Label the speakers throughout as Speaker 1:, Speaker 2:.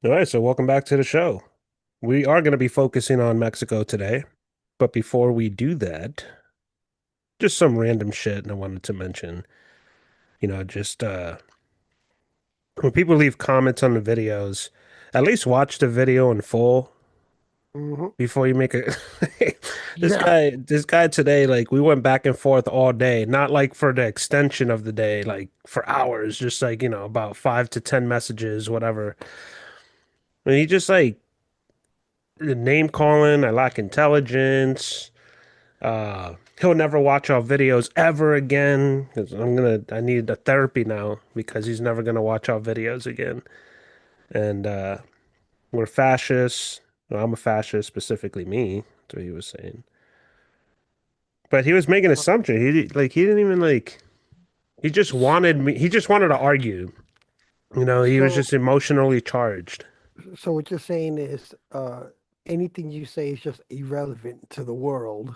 Speaker 1: All right, so welcome back to the show. We are going to be focusing on Mexico today, but before we do that, just some random shit I wanted to mention. Just when people leave comments on the videos, at least watch the video in full
Speaker 2: Hmm.
Speaker 1: before you make a this
Speaker 2: Yeah.
Speaker 1: guy this guy today, like we went back and forth all day, not like for the extension of the day, like for hours, just like, about 5 to 10 messages, whatever. And he just like name calling, I lack intelligence. He'll never watch our videos ever again because I need a therapy now because he's never gonna watch our videos again. And we're fascists. Well, I'm a fascist, specifically me. That's what he was saying. But he was making an assumption. He didn't even like. He just wanted me. He just wanted to argue. He was
Speaker 2: So,
Speaker 1: just emotionally charged.
Speaker 2: so what you're saying is, anything you say is just irrelevant to the world.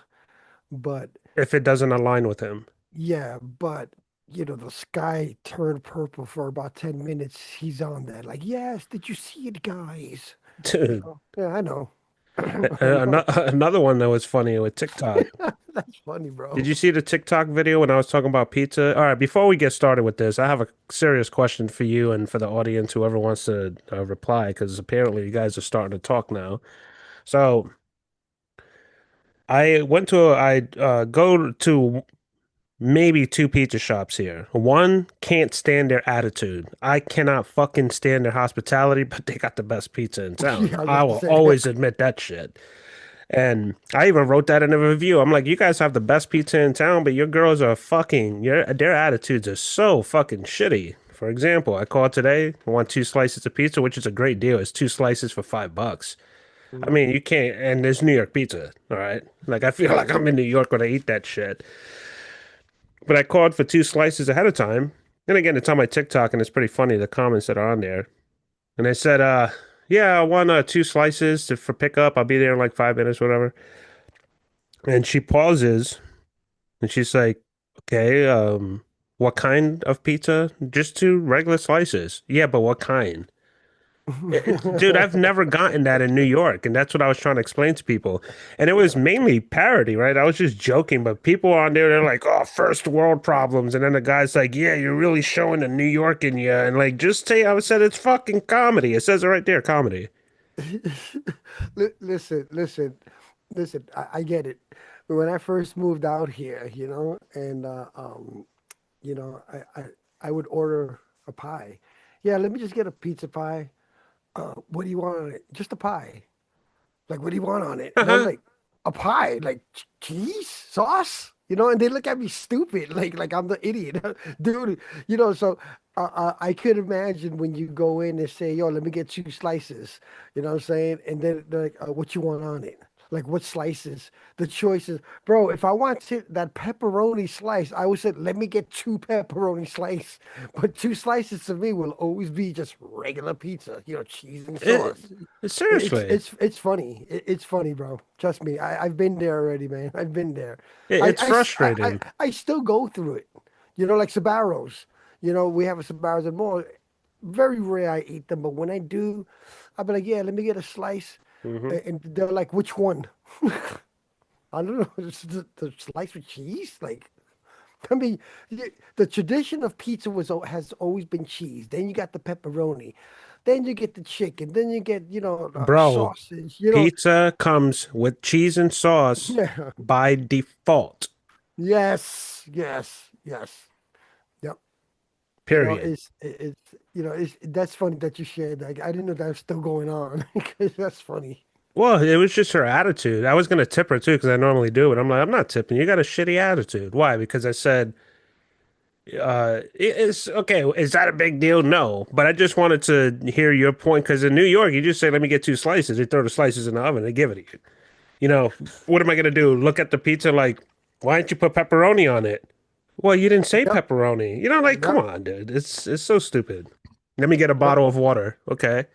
Speaker 2: But
Speaker 1: If it doesn't align with him,
Speaker 2: yeah, but the sky turned purple for about 10 minutes. He's on that. Like, yes, did you see it, guys?
Speaker 1: dude.
Speaker 2: Yeah, I know. I know.
Speaker 1: Another one that was funny with TikTok.
Speaker 2: That's funny,
Speaker 1: Did
Speaker 2: bro.
Speaker 1: you see the TikTok video when I was talking about pizza? All right, before we get started with this, I have a serious question for you and for the audience, whoever wants to reply, because apparently you guys are starting to talk now. So I go to maybe two pizza shops here. One, can't stand their attitude. I cannot fucking stand their hospitality, but they got the best pizza in town.
Speaker 2: Yeah, I was
Speaker 1: I
Speaker 2: about to
Speaker 1: will
Speaker 2: say.
Speaker 1: always admit that shit. And I even wrote that in a review. I'm like, you guys have the best pizza in town, but your girls are fucking, their attitudes are so fucking shitty. For example, I called today, I want 2 slices of pizza, which is a great deal. It's 2 slices for $5. I
Speaker 2: Mhm.
Speaker 1: mean, you can't, and there's New York pizza, all right? Like, I feel like I'm in New York when I eat that shit. But I called for 2 slices ahead of time. And again, it's on my TikTok, and it's pretty funny, the comments that are on there. And I said, yeah, I want 2 slices for pickup. I'll be there in like 5 minutes, whatever. And she pauses and she's like, okay, what kind of pizza? Just 2 regular slices. Yeah, but what kind? Dude, I've never gotten that in New York, and that's what I was trying to explain to people. And it was mainly parody, right? I was just joking, but people on there, they're like, "Oh, first world problems," and then the guy's like, "Yeah, you're really showing the New York in you," and like, just say, I said it's fucking comedy. It says it right there, comedy.
Speaker 2: Listen. I get it. When I first moved out here, and I would order a pie. Yeah, let me just get a pizza pie. What do you want on it? Just a pie. Like, what do you want on it? And I'm
Speaker 1: Uh-huh.
Speaker 2: like, a pie, like cheese, sauce, and they look at me stupid, like I'm the idiot, dude. So I could imagine when you go in and say, "Yo, let me get 2 slices," you know what I'm saying? And then they're like, "What you want on it? Like what slices?" The choices, bro. If I wanted that pepperoni slice, I would say, "Let me get 2 pepperoni slice." But 2 slices to me will always be just regular pizza, cheese and
Speaker 1: It,
Speaker 2: sauce. It's
Speaker 1: seriously,
Speaker 2: it's it's funny. It's funny, bro. Trust me. I've been there already, man. I've been there.
Speaker 1: it's frustrating.
Speaker 2: I still go through it. Like Sbarro's. We have a Sbarro's and more. Very rare I eat them, but when I do, I'll be like, yeah, let me get a slice.
Speaker 1: Hmm.
Speaker 2: And they're like, which one? I don't know. It's the slice with cheese? Like, I mean, the tradition of pizza has always been cheese. Then you got the pepperoni. Then you get the chicken. Then you get,
Speaker 1: Bro,
Speaker 2: sausage.
Speaker 1: pizza comes with cheese and sauce
Speaker 2: Yeah.
Speaker 1: by default,
Speaker 2: Yes. Yes. Yes. Yep.
Speaker 1: period.
Speaker 2: That's funny that you shared that. I didn't know that was still going on because that's funny.
Speaker 1: Well, it was just her attitude. I was gonna tip her too because I normally do, but I'm like, I'm not tipping. You got a shitty attitude. Why? Because I said, it's okay. Is that a big deal? No, but I just wanted to hear your point because in New York, you just say, "Let me get 2 slices." They throw the slices in the oven. They give it to you. You know, what am I gonna do? Look at the pizza like, why didn't you put pepperoni on it? Well, you didn't say
Speaker 2: Yep.
Speaker 1: pepperoni. Like, come
Speaker 2: Yep.
Speaker 1: on, dude. It's so stupid. Let me get a
Speaker 2: Yep.
Speaker 1: bottle of water. Okay.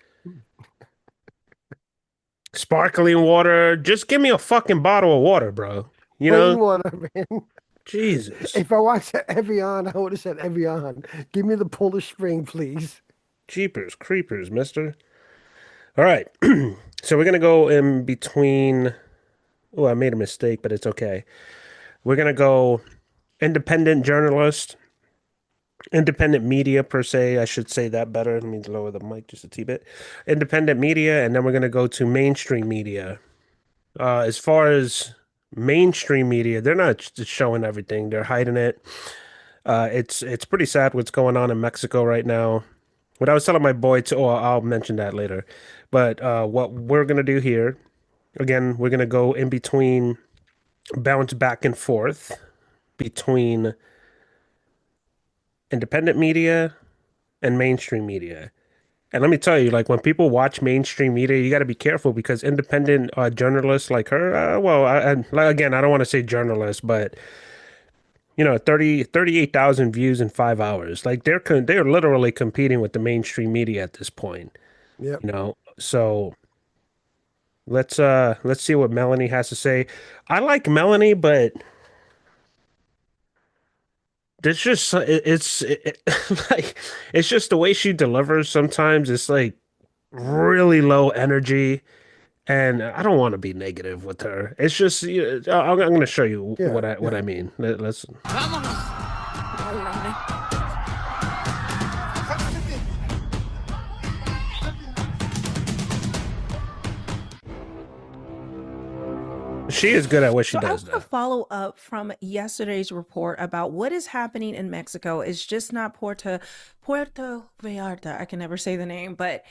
Speaker 1: Sparkling water. Just give me a fucking bottle of water, bro. You
Speaker 2: Plain
Speaker 1: know?
Speaker 2: water, man.
Speaker 1: Jesus.
Speaker 2: If I watched Evian, I would have said Evian. Give me the Polish Spring, please.
Speaker 1: Jeepers creepers, mister. All right. So we're gonna go in between. Oh, I made a mistake, but it's okay. We're gonna go independent journalist, independent media per se. I should say that better. Let me lower the mic just a tee bit. Independent media, and then we're gonna go to mainstream media. As far as mainstream media, they're not just showing everything; they're hiding it. It's pretty sad what's going on in Mexico right now. What I was telling my boy to, oh, I'll mention that later. But what we're gonna do here, again, we're gonna go in between, bounce back and forth between independent media and mainstream media. And let me tell you, like when people watch mainstream media, you got to be careful because independent journalists like her, like, again, I don't want to say journalist, but 38,000 views in 5 hours. Like they're literally competing with the mainstream media at this point,
Speaker 2: Yep.
Speaker 1: So let's see what Melanie has to say. I like Melanie, but there's just like it's just the way she delivers sometimes it's like really low energy. And I don't want to be negative with her. It's just I'm going to show you
Speaker 2: Yeah.
Speaker 1: what
Speaker 2: Yeah.
Speaker 1: I mean. Let's. She is good at what she
Speaker 3: So I
Speaker 1: does,
Speaker 3: want
Speaker 1: though.
Speaker 3: to follow up from yesterday's report about what is happening in Mexico. It's just not Puerto Vallarta. I can never say the name, but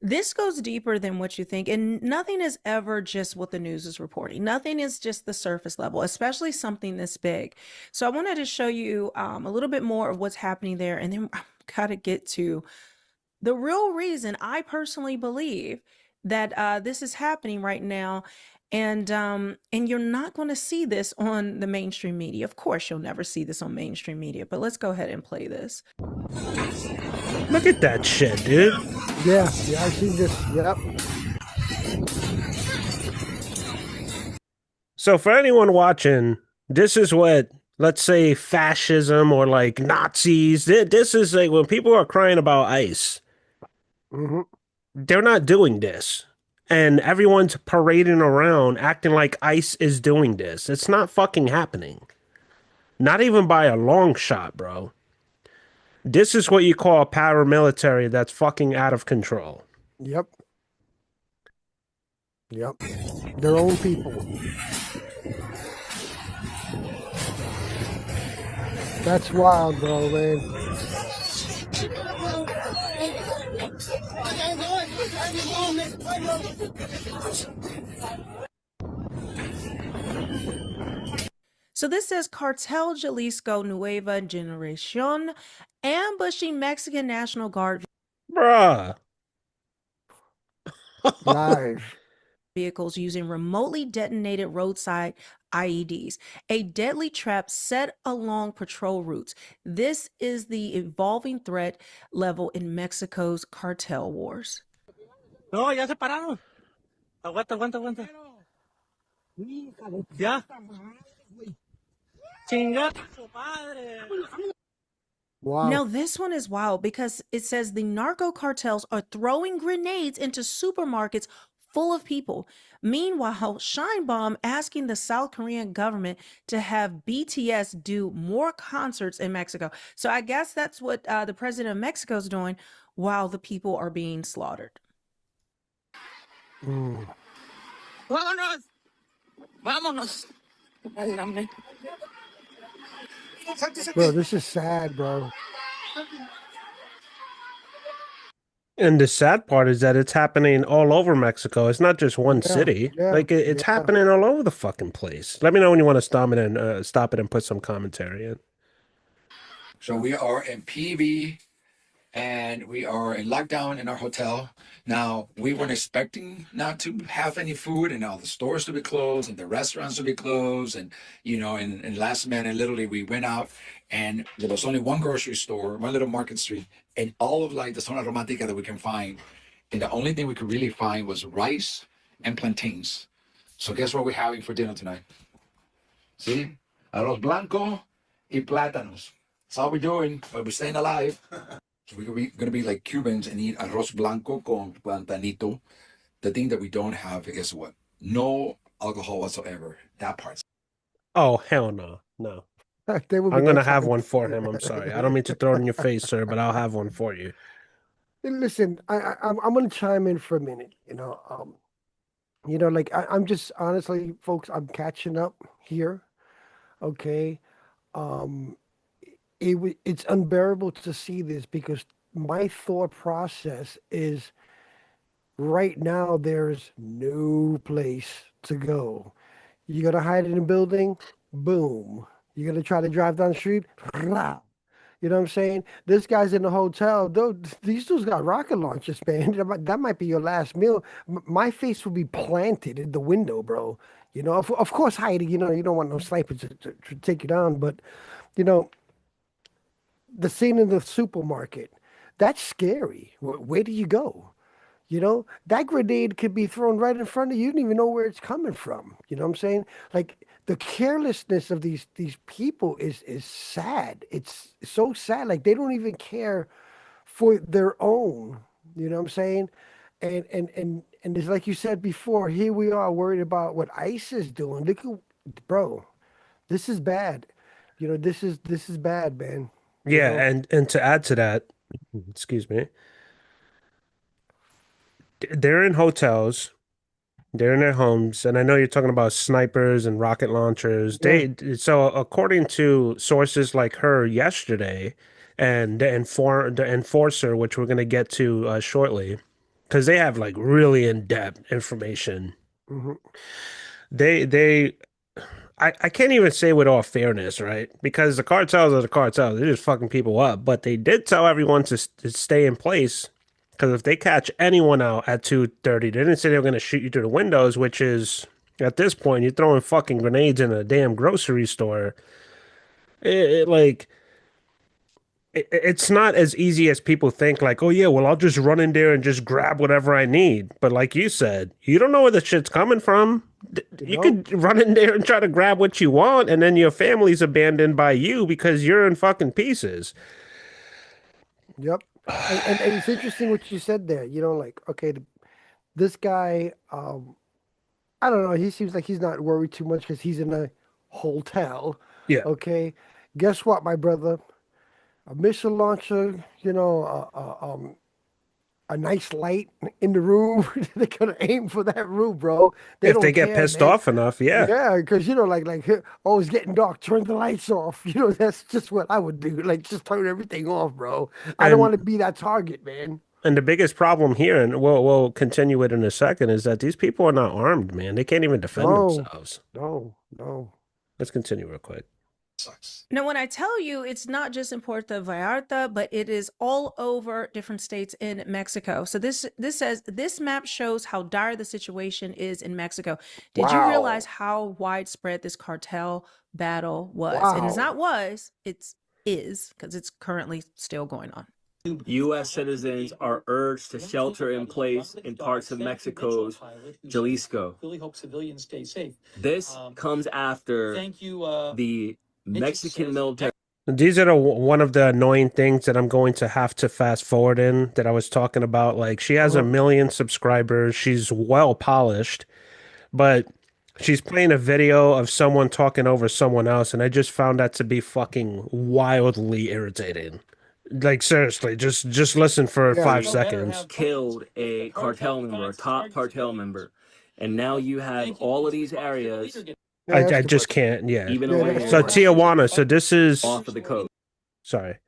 Speaker 3: this goes deeper than what you think. And nothing is ever just what the news is reporting. Nothing is just the surface level, especially something this big. So I wanted to show you a little bit more of what's happening there. And then I've got to get to the real reason I personally believe that this is happening right now. And you're not going to see this on the mainstream media. Of course, you'll never see this on mainstream media, but let's go ahead and play this.
Speaker 1: Look at that shit, dude.
Speaker 2: Yeah. Yeah. I seen this. Yep.
Speaker 1: So for anyone watching, this is what, let's say, fascism or like Nazis. This is like when people are crying about ICE.
Speaker 2: Hmm.
Speaker 1: They're not doing this. And everyone's parading around acting like ICE is doing this. It's not fucking happening. Not even by a long shot, bro. This is what you call a paramilitary that's fucking out of control.
Speaker 2: Yep. Yep. Their own people. That's wild, bro, man.
Speaker 3: So this says Cartel Jalisco Nueva Generacion ambushing Mexican National Guard
Speaker 1: Bruh.
Speaker 2: Live.
Speaker 3: vehicles using remotely detonated roadside IEDs, a deadly trap set along patrol routes. This is the evolving threat level in Mexico's cartel wars.
Speaker 4: No, ya se pararon. Aguanta, aguanta, aguanta. Ya. Chingada su madre.
Speaker 2: Wow.
Speaker 3: Now, this one is wild because it says the narco cartels are throwing grenades into supermarkets full of people. Meanwhile, Sheinbaum asking the South Korean government to have BTS do more concerts in Mexico. So I guess that's what the president of Mexico is doing while the people are being slaughtered.
Speaker 2: Mm.
Speaker 4: Vámonos. Vámonos.
Speaker 2: Bro, this is sad, bro.
Speaker 1: And the sad part is that it's happening all over Mexico. It's not just one
Speaker 2: Yeah,
Speaker 1: city.
Speaker 2: yeah,
Speaker 1: Like it's
Speaker 2: yeah.
Speaker 1: happening all over the fucking place. Let me know when you want to stop it and put some commentary in.
Speaker 5: So we are in PV and we are in lockdown in our hotel. Now, we weren't expecting not to have any food and all the stores to be closed and the restaurants to be closed. And, and last minute, literally, we went out and there was only one grocery store, one little market street, and all of like the zona romantica that we can find. And the only thing we could really find was rice and plantains. So guess what we're having for dinner tonight? See? Arroz blanco y plátanos. That's all we're doing, but we're staying alive. So we're gonna be like Cubans and eat arroz blanco con guantanito. The thing that we don't have is what? No alcohol whatsoever. That part's
Speaker 1: Oh, hell no. No.
Speaker 2: There will be
Speaker 1: I'm
Speaker 2: no
Speaker 1: gonna have one
Speaker 2: chance.
Speaker 1: for him. I'm sorry. I don't mean to throw it in your face, sir, but I'll have one for you.
Speaker 2: Listen, I'm gonna chime in for a minute. Like I'm just honestly, folks, I'm catching up here. Okay, um, it's unbearable to see this because my thought process is right now there's no place to go. You gotta hide in a building, boom. You're gonna try to drive down the street, rah. You know what I'm saying? This guy's in the hotel. Though these dudes got rocket launchers, man. That might be your last meal. My face will be planted in the window, bro. Of course, hiding. You don't want no sniper to take you down. But you know, the scene in the supermarket, that's scary. Where do you go? That grenade could be thrown right in front of you. You don't even know where it's coming from. You know what I'm saying? Like the carelessness of these people is sad. It's so sad. Like they don't even care for their own. You know what I'm saying? And it's like you said before, here we are worried about what ICE is doing. Look at, bro, this is bad. This is bad, man. You
Speaker 1: Yeah,
Speaker 2: know?
Speaker 1: and to add to that, excuse me, they're in hotels, they're in their homes, and I know you're talking about snipers and rocket launchers.
Speaker 2: Yeah.
Speaker 1: So according to sources like her yesterday, and the enforcer, which we're gonna get to shortly, because they have like really in-depth information.
Speaker 2: Hmm.
Speaker 1: They I can't even say with all fairness, right? Because the cartels are the cartels. They're just fucking people up. But they did tell everyone to stay in place. Because if they catch anyone out at 2:30, they didn't say they were going to shoot you through the windows, which is, at this point, you're throwing fucking grenades in a damn grocery store. Like, it's not as easy as people think, like, oh yeah, well, I'll just run in there and just grab whatever I need. But like you said, you don't know where the shit's coming from. You
Speaker 2: No.
Speaker 1: could run in there and try to grab what you want, and then your family's abandoned by you because you're in fucking pieces.
Speaker 2: Yep. And it's interesting what you said there. Like, okay, this guy, I don't know, he seems like he's not worried too much because he's in a hotel.
Speaker 1: Yeah.
Speaker 2: Okay. Guess what, my brother? A missile launcher, a nice light in the room. They're gonna aim for that room, bro. They
Speaker 1: If they
Speaker 2: don't
Speaker 1: get
Speaker 2: care,
Speaker 1: pissed
Speaker 2: man.
Speaker 1: off enough, yeah.
Speaker 2: Yeah, because like oh, it's getting dark. Turn the lights off. That's just what I would do. Like, just turn everything off, bro. I don't want
Speaker 1: And
Speaker 2: to be that target, man.
Speaker 1: and the biggest problem here, and we'll continue it in a second, is that these people are not armed, man. They can't even defend
Speaker 2: No,
Speaker 1: themselves.
Speaker 2: no, no.
Speaker 1: Let's continue real quick.
Speaker 5: sucks.
Speaker 3: Now, when I tell you it's not just in Puerto Vallarta, but it is all over different states in Mexico. So this says this map shows how dire the situation is in Mexico. Did you realize
Speaker 2: Wow.
Speaker 3: how widespread this cartel battle was? And it's
Speaker 2: Wow.
Speaker 3: not was, it's is, because it's currently still going on.
Speaker 6: U.S. citizens are urged to shelter in place in parts of Mexico's Jalisco. This comes after the Mexican military.
Speaker 1: These are one of the annoying things that I'm going to have to fast forward in that I was talking about. Like, she has a
Speaker 2: Uh-huh.
Speaker 1: million subscribers. She's well polished, but she's playing a video of someone talking over someone else, and I just found that to be fucking wildly irritating. Like, seriously, just listen for
Speaker 2: Yeah.
Speaker 1: 5 seconds.
Speaker 6: Killed a cartel member, a top cartel member. And now you have all of these areas,
Speaker 2: Yeah,
Speaker 1: I
Speaker 2: that's too
Speaker 1: just
Speaker 2: much.
Speaker 1: can't. Yeah.
Speaker 6: even
Speaker 2: Yeah,
Speaker 6: over
Speaker 2: that's
Speaker 1: So
Speaker 2: too
Speaker 6: here,
Speaker 2: much.
Speaker 1: Tijuana. So this is
Speaker 6: off of the coast.
Speaker 1: sorry,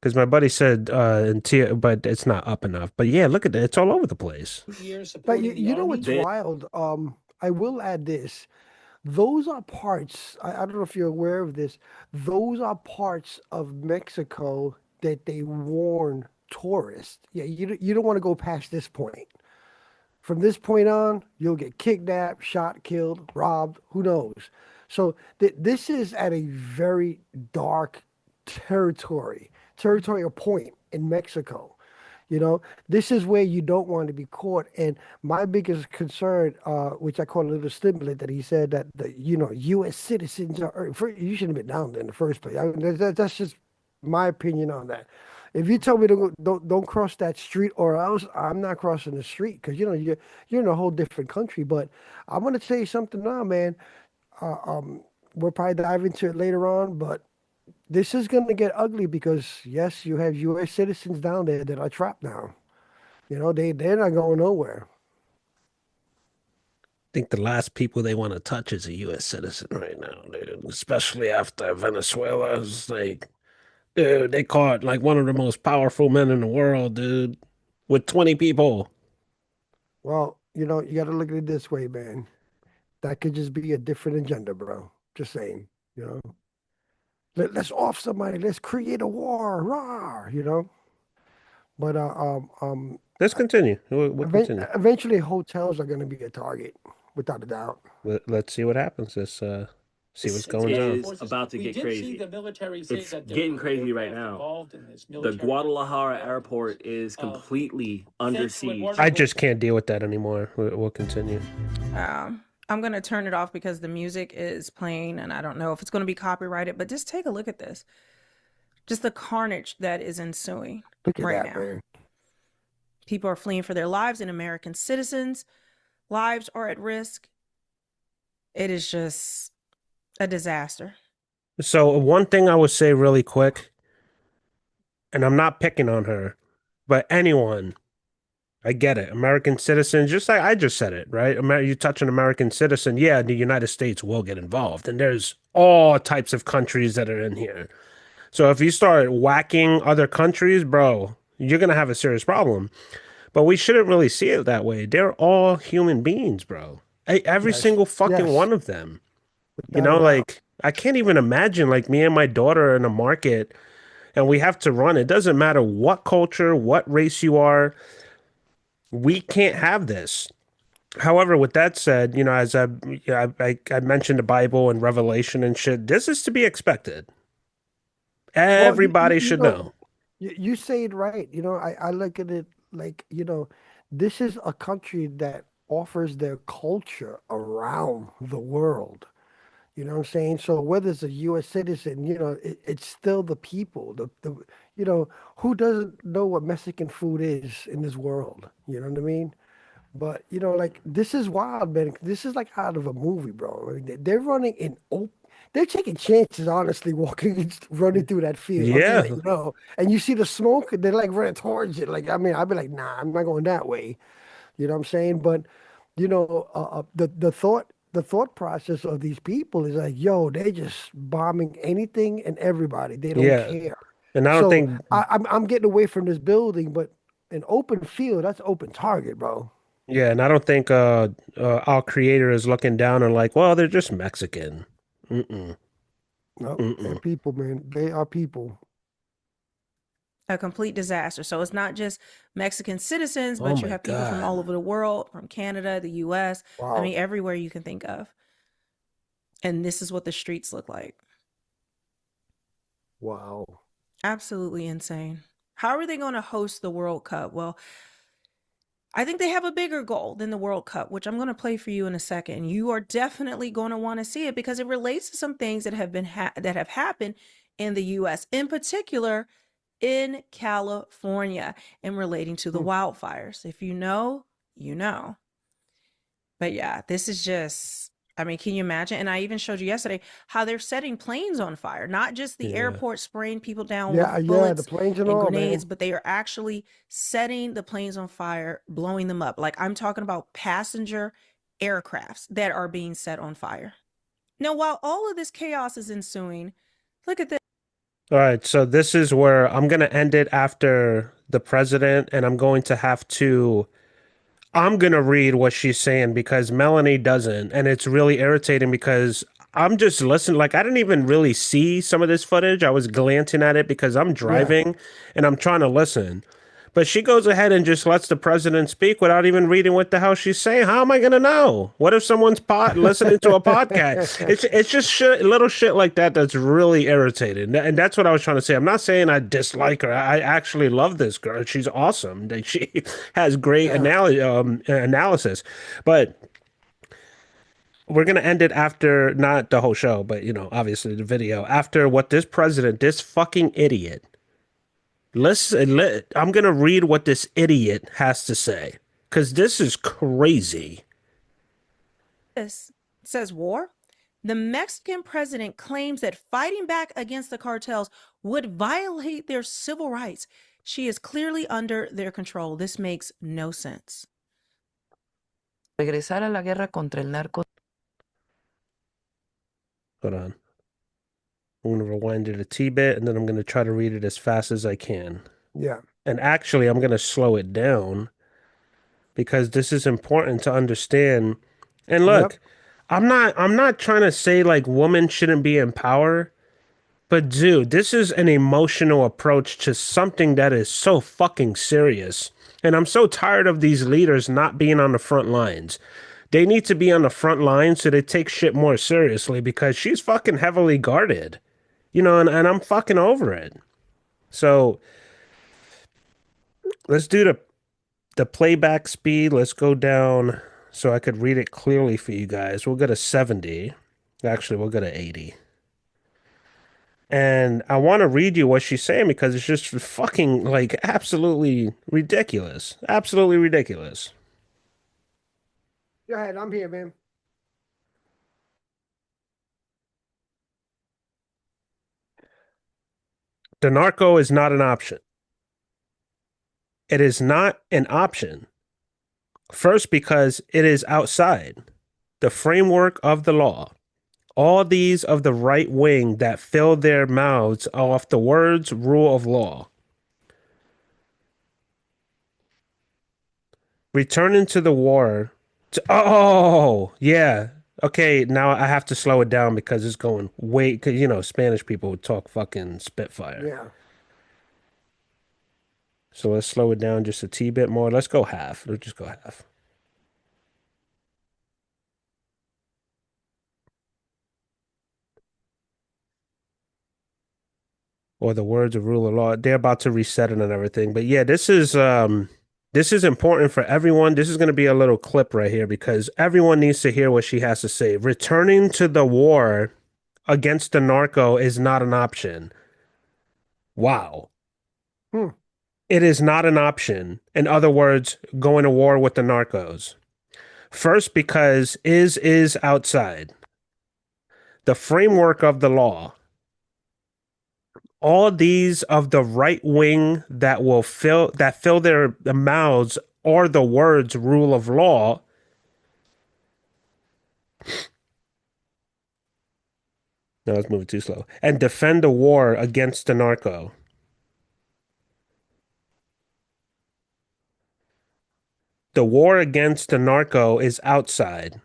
Speaker 1: because my buddy said in Tia, but it's not up enough. But yeah, look at it. It's all over the place.
Speaker 2: But you know what's
Speaker 6: They-
Speaker 2: wild? I will add this. Those are parts, I don't know if you're aware of this. Those are parts of Mexico that they warn tourists. Yeah, you don't want to go past this point. From this point on, you'll get kidnapped, shot, killed, robbed, who knows? So this is at a very dark territorial point in Mexico. This is where you don't want to be caught. And my biggest concern, which I call a little stimulant, that he said that U.S. citizens are. You shouldn't have been down there in the first place. I mean, that's just my opinion on that. If you tell me to go, don't cross that street, or else I'm not crossing the street, because you're in a whole different country. But I'm gonna tell you something now, man. Uh, um, we'll probably dive into it later on, but this is gonna get ugly because yes, you have U.S. citizens down there that are trapped now. They're not going nowhere.
Speaker 1: Think the last people they want to touch is a U.S. citizen right now, dude. Especially after Venezuela. It's like, dude, they caught like one of the most powerful men in the world, dude, with 20 people.
Speaker 2: Well, you got to look at it this way, man. That could just be a different agenda, bro. Just saying, you know. Let's off somebody. Let's create a war. Rah. But
Speaker 1: Let's continue. We'll continue.
Speaker 2: eventually, hotels are going to be a target, without a doubt.
Speaker 1: Let's see what happens. Let's see what's going
Speaker 6: It
Speaker 1: on.
Speaker 6: is about to
Speaker 4: We
Speaker 6: get
Speaker 4: did
Speaker 6: crazy.
Speaker 4: see the military say
Speaker 6: It's
Speaker 4: that there
Speaker 6: getting
Speaker 4: were
Speaker 6: crazy right
Speaker 4: aircraft
Speaker 6: now.
Speaker 4: involved in this
Speaker 6: The
Speaker 4: military
Speaker 6: Guadalajara airport is completely under
Speaker 4: thanks to
Speaker 6: siege.
Speaker 4: Eduardo
Speaker 1: I just can't deal with that anymore. We'll continue.
Speaker 3: I'm going to turn it off because the music is playing and I don't know if it's going to be copyrighted, but just take a look at this. Just the carnage that is ensuing
Speaker 2: Look at
Speaker 3: right
Speaker 2: that,
Speaker 3: now.
Speaker 2: man.
Speaker 3: People are fleeing for their lives, and American citizens' lives are at risk. It is just a disaster.
Speaker 1: So one thing I would say really quick, and I'm not picking on her, but anyone, I get it. American citizens, just like I just said it, right? You touch an American citizen, yeah, the United States will get involved. And there's all types of countries that are in here. So if you start whacking other countries, bro, you're going to have a serious problem. But we shouldn't really see it that way. They're all human beings, bro. Every
Speaker 2: Yes.
Speaker 1: single fucking
Speaker 2: Yes.
Speaker 1: one of them.
Speaker 2: Without a doubt.
Speaker 1: Like, I can't even imagine, like, me and my daughter are in a market and we have to run. It doesn't matter what culture, what race you are. We can't have this. However, with that said, as I mentioned the Bible and Revelation and shit, this is to be expected.
Speaker 2: Well,
Speaker 1: Everybody should know.
Speaker 2: You say it right. I look at it like, this is a country that offers their culture around the world. You know what I'm saying? So whether it's a U.S. citizen, it's still the people. Who doesn't know what Mexican food is in this world? You know what I mean? But like this is wild, man. This is like out of a movie, bro. I mean, they're running in open. They're taking chances, honestly, running through that field. I'm just
Speaker 1: Yeah.
Speaker 2: letting you know. And you see the smoke, they're like running towards it. Like, I mean, I'd be like, nah, I'm not going that way. You know what I'm saying? But the thought process of these people is like, yo, they're just bombing anything and everybody. They don't
Speaker 1: Yeah.
Speaker 2: care.
Speaker 1: And I don't
Speaker 2: So
Speaker 1: think,
Speaker 2: I'm getting away from this building, but an open field, that's open target, bro.
Speaker 1: yeah, and I don't think our creator is looking down and like, well, they're just Mexican. Mm-mm.
Speaker 2: No, they're
Speaker 1: Mm-mm.
Speaker 2: people, man. They are people.
Speaker 3: A complete disaster. So it's not just Mexican citizens,
Speaker 1: Oh
Speaker 3: but you
Speaker 1: my
Speaker 3: have people from all
Speaker 1: God.
Speaker 3: over the world, from Canada, the US. I
Speaker 2: Wow.
Speaker 3: mean, everywhere you can think of. And this is what the streets look like.
Speaker 2: Wow.
Speaker 3: Absolutely insane. How are they going to host the World Cup? Well, I think they have a bigger goal than the World Cup, which I'm going to play for you in a second. You are definitely going to want to see it because it relates to some things that have that have happened in the US, in particular in California, and relating to the wildfires. If you know, you know. But yeah, this is just, I mean, can you imagine? And I even showed you yesterday how they're setting planes on fire, not just the
Speaker 1: Yeah.
Speaker 3: airport spraying people down
Speaker 2: Yeah,
Speaker 3: with
Speaker 2: the
Speaker 3: bullets
Speaker 2: planes and
Speaker 3: and
Speaker 2: all,
Speaker 3: grenades,
Speaker 2: man.
Speaker 3: but they are actually setting the planes on fire, blowing them up. Like I'm talking about passenger aircrafts that are being set on fire. Now, while all of this chaos is ensuing, look at this.
Speaker 1: All right, so this is where I'm going to end it after the president, and I'm going to read what she's saying because Melanie doesn't, and it's really irritating because I'm just listening. Like I didn't even really see some of this footage. I was glancing at it because I'm
Speaker 2: Yeah.
Speaker 1: driving and I'm trying to listen. But she goes ahead and just lets the president speak without even reading what the hell she's saying. How am I going to know? What if someone's listening to a podcast? It's just little shit like that that's really irritating. And that's what I was trying to say. I'm not saying I dislike her. I actually love this girl. She's awesome. Like, she has great
Speaker 2: Yeah.
Speaker 1: analysis. But we're gonna end it after not the whole show, but obviously the video after what this president, this fucking idiot. I'm gonna read what this idiot has to say because this is crazy.
Speaker 3: This says war. The Mexican president claims that fighting back against the cartels would violate their civil rights. She is clearly under their control. This makes no sense.
Speaker 7: Regresar a la guerra contra el narco.
Speaker 1: Hold on. I'm gonna rewind it a T-bit, and then I'm gonna try to read it as fast as I can.
Speaker 2: Yeah.
Speaker 1: And actually, I'm gonna slow it down because this is important to understand. And look,
Speaker 2: Yep.
Speaker 1: I'm not trying to say like women shouldn't be in power, but dude, this is an emotional approach to something that is so fucking serious. And I'm so tired of these leaders not being on the front lines. They need to be on the front lines so they take shit more seriously because she's fucking heavily guarded. And I'm fucking over it. So let's do the playback speed. Let's go down so I could read it clearly for you guys. We'll go to 70. Actually, we'll go to 80. And I want to read you what she's saying because it's just fucking like absolutely ridiculous. Absolutely ridiculous.
Speaker 2: Go ahead. I'm here, man.
Speaker 1: The narco is not an option. It is not an option. First, because it is outside the framework of the law. All these of the right wing that fill their mouths off the words rule of law. Returning to the war. Oh, yeah. Okay, now I have to slow it down because it's going way, because, Spanish people would talk fucking Spitfire.
Speaker 2: Yeah.
Speaker 1: So let's slow it down just a T-bit more. Let's go half. Let's just go half. Or the words of rule of law. They're about to reset it and everything. But yeah, this is important for everyone. This is going to be a little clip right here because everyone needs to hear what she has to say. Returning to the war against the narco is not an option. Wow. It is not an option. In other words, going to war with the narcos. First, because is outside the framework of the law. All these of the right wing that fill their mouths are the words rule of law. No, it's moving too slow. And defend the war against the narco. The war against the narco is outside.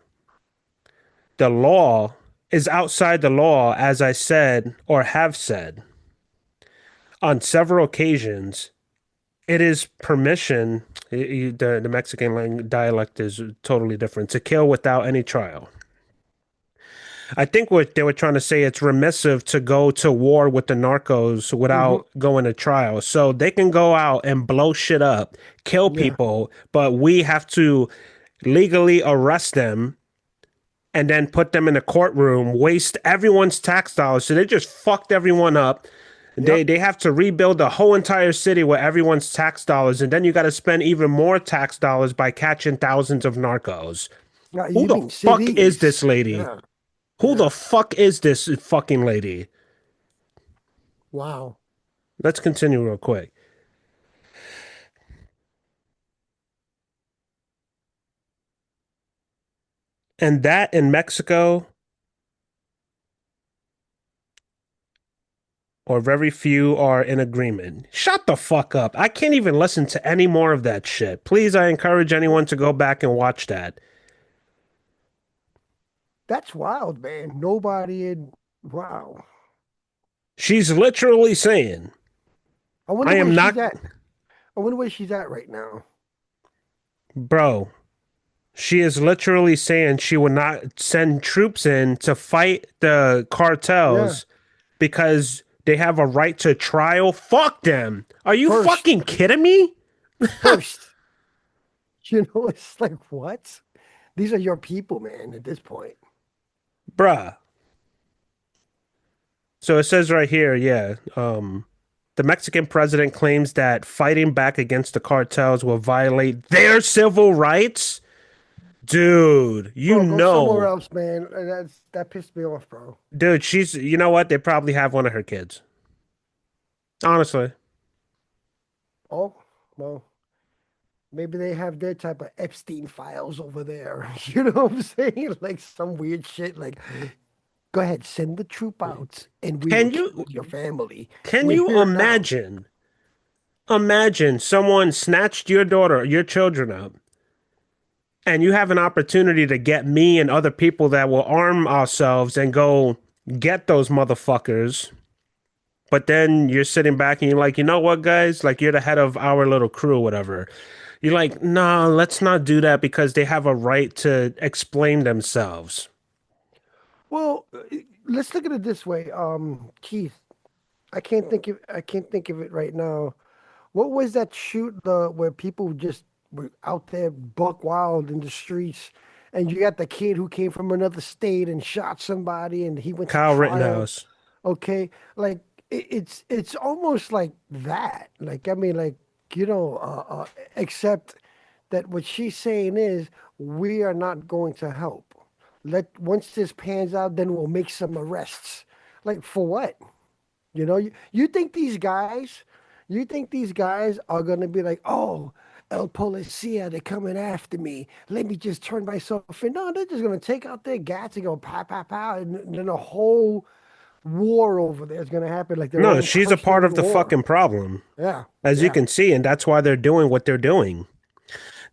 Speaker 1: The law is outside the law, as I said or have said. On several occasions, it is permission, the Mexican dialect is totally different, to kill without any trial. I think what they were trying to say, it's remissive to go to war with the narcos without going to trial. So they can go out and blow shit up, kill people, but we have to legally arrest them and then put them in a courtroom, waste everyone's tax dollars. So they just fucked everyone up. They have to rebuild the whole entire city with everyone's tax dollars, and then you got to spend even more tax dollars by catching thousands of narcos. Who the fuck is this lady?
Speaker 2: Yeah.
Speaker 1: Who the fuck is this fucking lady?
Speaker 2: Wow.
Speaker 1: Let's continue real quick. And that in Mexico, or very few are in agreement. Shut the fuck up. I can't even listen to any more of that shit. Please, I encourage anyone to go back and watch that.
Speaker 2: That's wild, man. Nobody in. Wow.
Speaker 1: She's literally saying,
Speaker 2: I wonder
Speaker 1: I am
Speaker 2: where
Speaker 1: not.
Speaker 2: she's at. I wonder where she's at right now.
Speaker 1: Bro, she is literally saying she would not send troops in to fight the cartels because they have a right to trial. Fuck them. Are you fucking kidding me?
Speaker 2: First. It's like, what? These are your people, man, at this point.
Speaker 1: Bruh. So it says right here, yeah. The Mexican president claims that fighting back against the cartels will violate their civil rights. Dude, you
Speaker 2: Bro, go somewhere
Speaker 1: know,
Speaker 2: else, man. That pissed me off, bro.
Speaker 1: dude, you know what? They probably have one of her kids. Honestly.
Speaker 2: Oh, well, maybe they have their type of Epstein files over there. You know what I'm saying? Like some weird shit. Like, go ahead, send the troop out, and we will
Speaker 1: Can
Speaker 2: kill
Speaker 1: you
Speaker 2: your family.
Speaker 1: can
Speaker 2: We're
Speaker 1: you
Speaker 2: here now.
Speaker 1: imagine someone snatched your daughter, your children up, and you have an opportunity to get me and other people that will arm ourselves and go get those motherfuckers. But then you're sitting back and you're like, you know what, guys? Like, you're the head of our little crew, whatever. You're like, nah, let's not do that because they have a right to explain themselves.
Speaker 2: Well, let's look at it this way. Keith, I can't think of it right now. What was that shoot where people just were out there buck wild in the streets, and you got the kid who came from another state and shot somebody, and he went to
Speaker 1: Kyle
Speaker 2: trial.
Speaker 1: Rittenhouse.
Speaker 2: Okay, like it's almost like that. Like I mean, like you know, except that what she's saying is we are not going to help. Let once this pans out, then we'll make some arrests. Like for what? You think these guys are gonna be like, oh, El Policia, they're coming after me. Let me just turn myself in. No, they're just gonna take out their gats and go pow, pow, pow, and then a whole war over there is gonna happen, like their
Speaker 1: No,
Speaker 2: own
Speaker 1: she's a part
Speaker 2: personal
Speaker 1: of the
Speaker 2: war.
Speaker 1: fucking problem,
Speaker 2: Yeah,
Speaker 1: as you
Speaker 2: yeah.
Speaker 1: can see, and that's why they're doing what they're doing.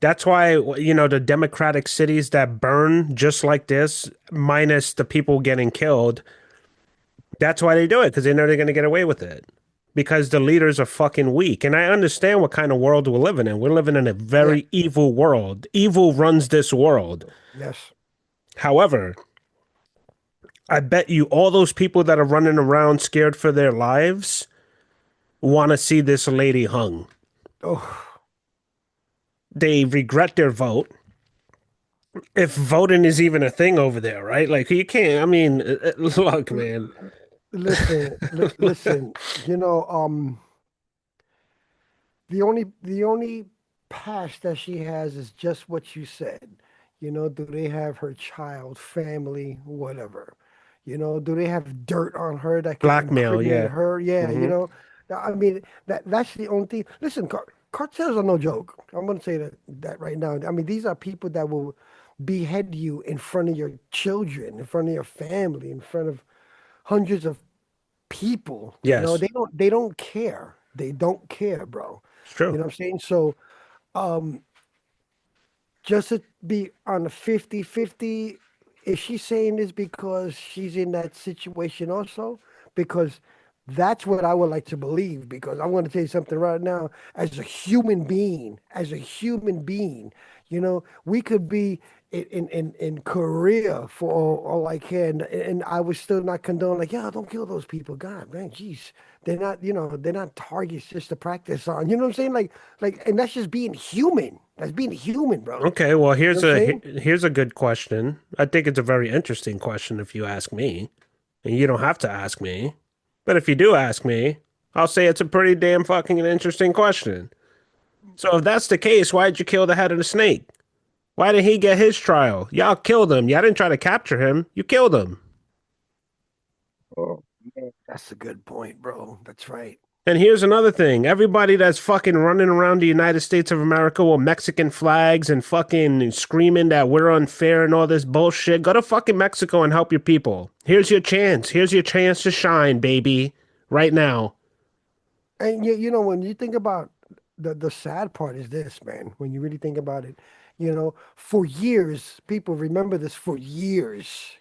Speaker 1: That's why, the democratic cities that burn just like this, minus the people getting killed, that's why they do it, because they know they're going to get away with it. Because the leaders are fucking weak. And I understand what kind of world we're living in. We're living in a
Speaker 2: Yeah.
Speaker 1: very evil world. Evil runs this world.
Speaker 2: Yes.
Speaker 1: However, I bet you all those people that are running around scared for their lives want to see this lady hung.
Speaker 2: Oh,
Speaker 1: They regret their vote. If voting is even a thing over there, right? Like you can't. I mean, look, man.
Speaker 2: listen. You know, the only past that she has is just what you said. Do they have her child, family, whatever? Do they have dirt on her that could
Speaker 1: Blackmail,
Speaker 2: incriminate
Speaker 1: yeah.
Speaker 2: her? Yeah,
Speaker 1: Hmm.
Speaker 2: I mean that's the only thing. Listen, cartels are no joke. I'm gonna say that right now. I mean, these are people that will behead you in front of your children, in front of your family, in front of hundreds of people.
Speaker 1: Yes,
Speaker 2: They don't care. They don't care, bro.
Speaker 1: it's
Speaker 2: You
Speaker 1: true.
Speaker 2: know what I'm saying? So, um, just to be on a 50-50, is she saying this because she's in that situation also? Because that's what I would like to believe. Because I'm going to tell you something right now. As a human being, we could be in Korea for all I can, and I would still not condone, like, yeah, don't kill those people. God, man, jeez. They're not targets just to practice on. You know what I'm saying? Like, and that's just being human. That's being human, bro.
Speaker 1: Okay, well,
Speaker 2: You know what I'm saying?
Speaker 1: here's a good question. I think it's a very interesting question if you ask me. And you don't have to ask me. But if you do ask me, I'll say it's a pretty damn fucking interesting question. So if that's the case, why'd you kill the head of the snake? Why didn't he get his trial? Y'all killed him. Y'all didn't try to capture him. You killed him.
Speaker 2: Oh, man, that's a good point, bro. That's right.
Speaker 1: And here's another thing. Everybody that's fucking running around the United States of America with Mexican flags and fucking screaming that we're unfair and all this bullshit, go to fucking Mexico and help your people. Here's your chance. Here's your chance to shine, baby. Right now.
Speaker 2: And when you think about the sad part is this, man. When you really think about it, for years, people remember this for years,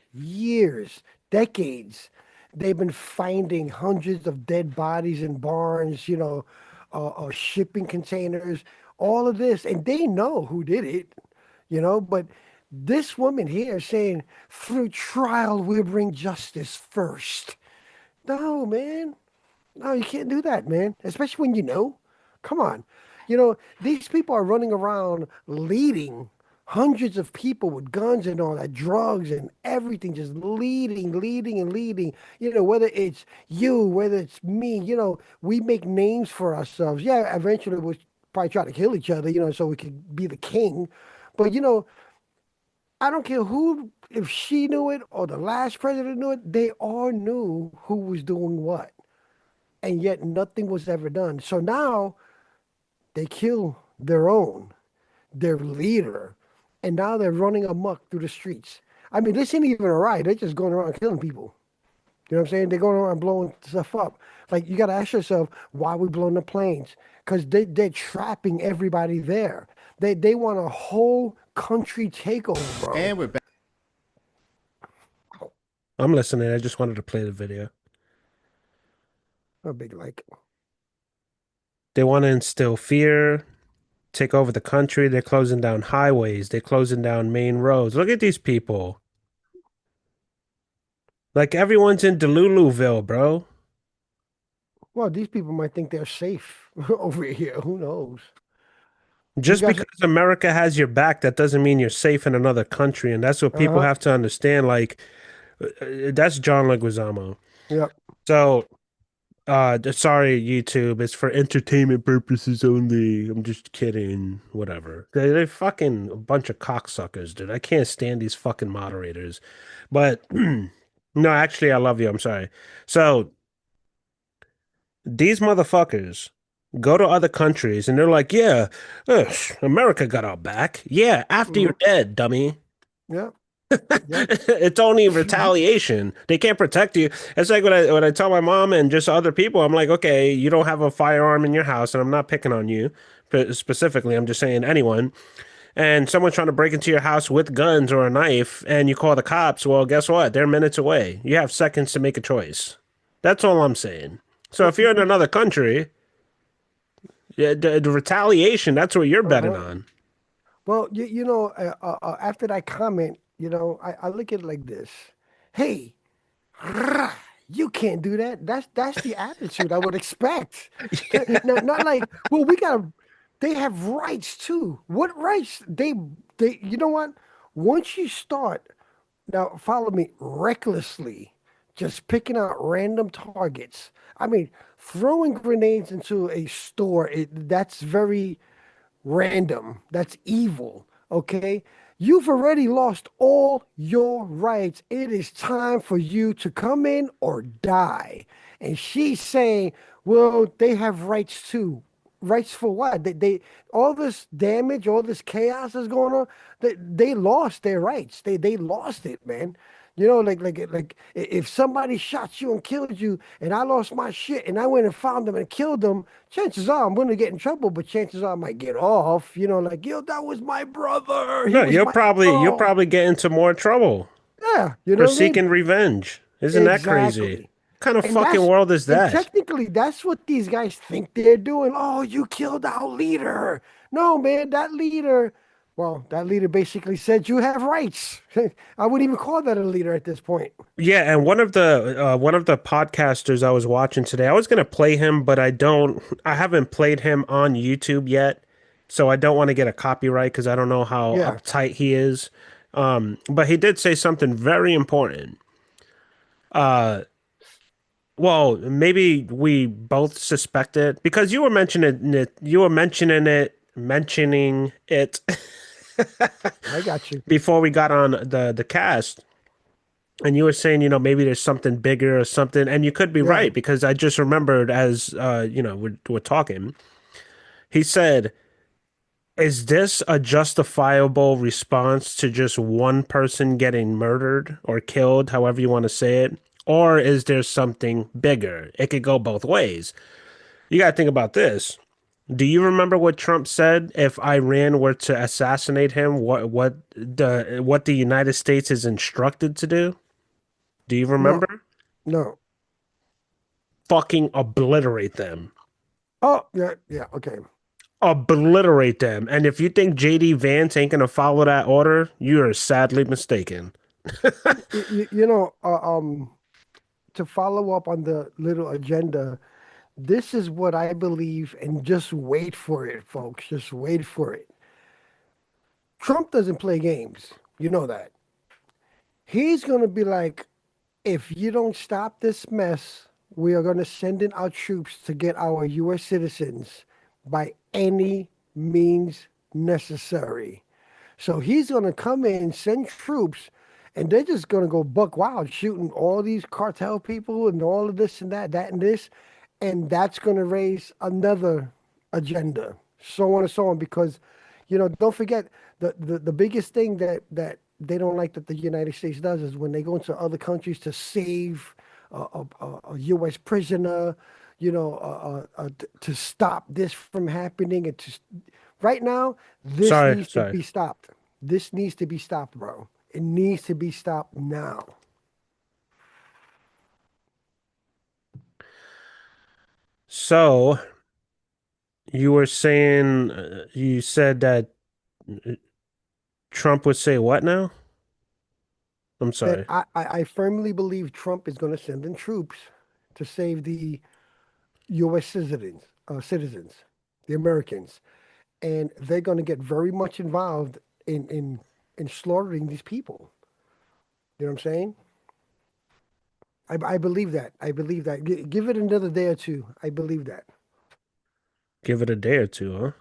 Speaker 2: decades. They've been finding hundreds of dead bodies in barns, shipping containers, all of this, and they know who did it, But this woman here is saying, through trial, we'll bring justice first. No, man. No, you can't do that, man. Especially when you know. Come on. These people are running around leading hundreds of people with guns and all that, drugs and everything, just leading and leading. You know, whether it's you, whether it's me, you know, we make names for ourselves. Yeah, eventually we'll probably try to kill each other, you know, so we could be the king. But, you know, I don't care who, if she knew it or the last president knew it, they all knew who was doing what. And yet nothing was ever done. So now they kill their own, their leader, and now they're running amok through the streets. I mean, this ain't even a riot. They're just going around killing people. You know what I'm saying? They're going around blowing stuff up. Like, you got to ask yourself, why are we blowing the planes? Because they're trapping everybody there. They want a whole country takeover, bro.
Speaker 7: And we're back.
Speaker 1: I'm listening. I just wanted to play the video.
Speaker 2: A big like.
Speaker 1: They want to instill fear, take over the country. They're closing down highways. They're closing down main roads. Look at these people. Like everyone's in Deluluville, bro.
Speaker 2: Well, these people might think they're safe over here. Who knows?
Speaker 1: Just
Speaker 2: guys-
Speaker 1: because America has your back, that doesn't mean you're safe in another country. And that's what people
Speaker 2: Uh-huh.
Speaker 1: have to understand. Like, that's John Leguizamo.
Speaker 2: Yep.
Speaker 1: So, sorry, YouTube. It's for entertainment purposes only. I'm just kidding. Whatever. They're fucking a bunch of cocksuckers, dude. I can't stand these fucking moderators. But, no, actually, I love you. I'm sorry. So, these motherfuckers go to other countries and they're like, yeah, America got our back. Yeah, after you're dead, dummy.
Speaker 2: Yep.
Speaker 1: It's only retaliation. They can't protect you. It's like when I tell my mom and just other people, I'm like, okay, you don't have a firearm in your house, and I'm not picking on you specifically. I'm just saying anyone. And someone's trying to break into your house with guns or a knife, and you call the cops. Well, guess what? They're minutes away. You have seconds to make a choice. That's all I'm saying. So if you're in another country, yeah, the retaliation, that's what you're betting on.
Speaker 2: Well, you know, after that comment, you know, I look at it like this. Hey, you can't do that. That's the attitude I would expect. Not like, well, they have rights too. What rights? They, you know what? Once you start, now follow me, recklessly, just picking out random targets. I mean, throwing grenades into a store, that's very random. That's evil. Okay. You've already lost all your rights. It is time for you to come in or die. And she's saying, well, they have rights too. Rights for what? They all this damage, all this chaos is going on. They lost their rights. They lost it, man. You know, like if somebody shot you and killed you, and I lost my shit, and I went and found them and killed them, chances are I'm going to get in trouble. But chances are I might get off. You know, like, yo, that was my brother. He
Speaker 1: No,
Speaker 2: was
Speaker 1: you'll
Speaker 2: my
Speaker 1: you'll
Speaker 2: bro."
Speaker 1: probably get into more trouble
Speaker 2: Yeah, you know
Speaker 1: for
Speaker 2: what I mean?
Speaker 1: seeking revenge. Isn't that crazy?
Speaker 2: Exactly.
Speaker 1: What kind of
Speaker 2: And
Speaker 1: fucking
Speaker 2: that's-
Speaker 1: world is
Speaker 2: And
Speaker 1: that?
Speaker 2: technically, that's what these guys think they're doing. Oh, you killed our leader. No, man, that leader. Well, that leader basically said you have rights. I wouldn't even call that a leader at this point.
Speaker 1: Yeah, and one of the podcasters I was watching today, I was gonna play him, but I haven't played him on YouTube yet, so I don't want to get a copyright because I don't know how
Speaker 2: Yeah.
Speaker 1: uptight he is. But he did say something very important. Well, maybe we both suspect it because you were mentioning it. Mentioning it
Speaker 2: I got you.
Speaker 1: before we got on the cast. And you were saying, maybe there's something bigger or something, and you could be
Speaker 2: Yeah.
Speaker 1: right because I just remembered as we're talking. He said, "Is this a justifiable response to just one person getting murdered or killed, however you want to say it, or is there something bigger? It could go both ways. You got to think about this. Do you remember what Trump said if Iran were to assassinate him? What the United States is instructed to do? Do you remember?
Speaker 2: No.
Speaker 1: Fucking obliterate them.
Speaker 2: Oh, yeah, okay.
Speaker 1: Obliterate them. And if you think JD Vance ain't gonna follow that order, you are sadly mistaken.
Speaker 2: You know, to follow up on the little agenda, this is what I believe, and just wait for it, folks. Just wait for it. Trump doesn't play games. You know that. He's going to be like, if you don't stop this mess, we are going to send in our troops to get our U.S. citizens by any means necessary. So he's going to come in, send troops, and they're just going to go buck wild, shooting all these cartel people and all of this and that and this. And that's going to raise another agenda, so on and so on. Because, don't forget, the biggest thing that they don't like that the United States does is when they go into other countries to save a U.S. prisoner, to stop this from happening. And right now, this needs to be stopped. This needs to be stopped, bro. It needs to be stopped now.
Speaker 1: So, you were saying, you said that Trump would say what now? I'm sorry.
Speaker 2: That I firmly believe Trump is going to send in troops to save the U.S. citizens, the Americans, and they're going to get very much involved in slaughtering these people. You know what I'm saying? I believe that. I believe that. Give it another day or two. I believe that.
Speaker 1: Give it a day or two, huh?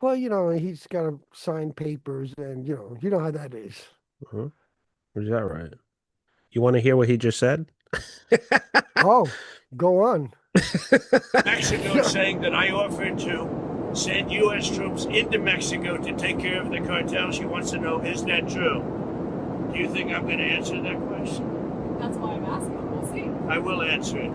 Speaker 2: Well, he's got to sign papers, and you know how that is.
Speaker 1: Uh-huh. Is that right? You want to hear what he just said?
Speaker 2: Oh, go on.
Speaker 7: Mexico is saying that I offered to send U.S. troops into Mexico to take care of the cartel. She wants to know, is that true? Do you think I'm going to answer that question?
Speaker 8: That's why I'm asking. We'll see.
Speaker 7: I will answer it.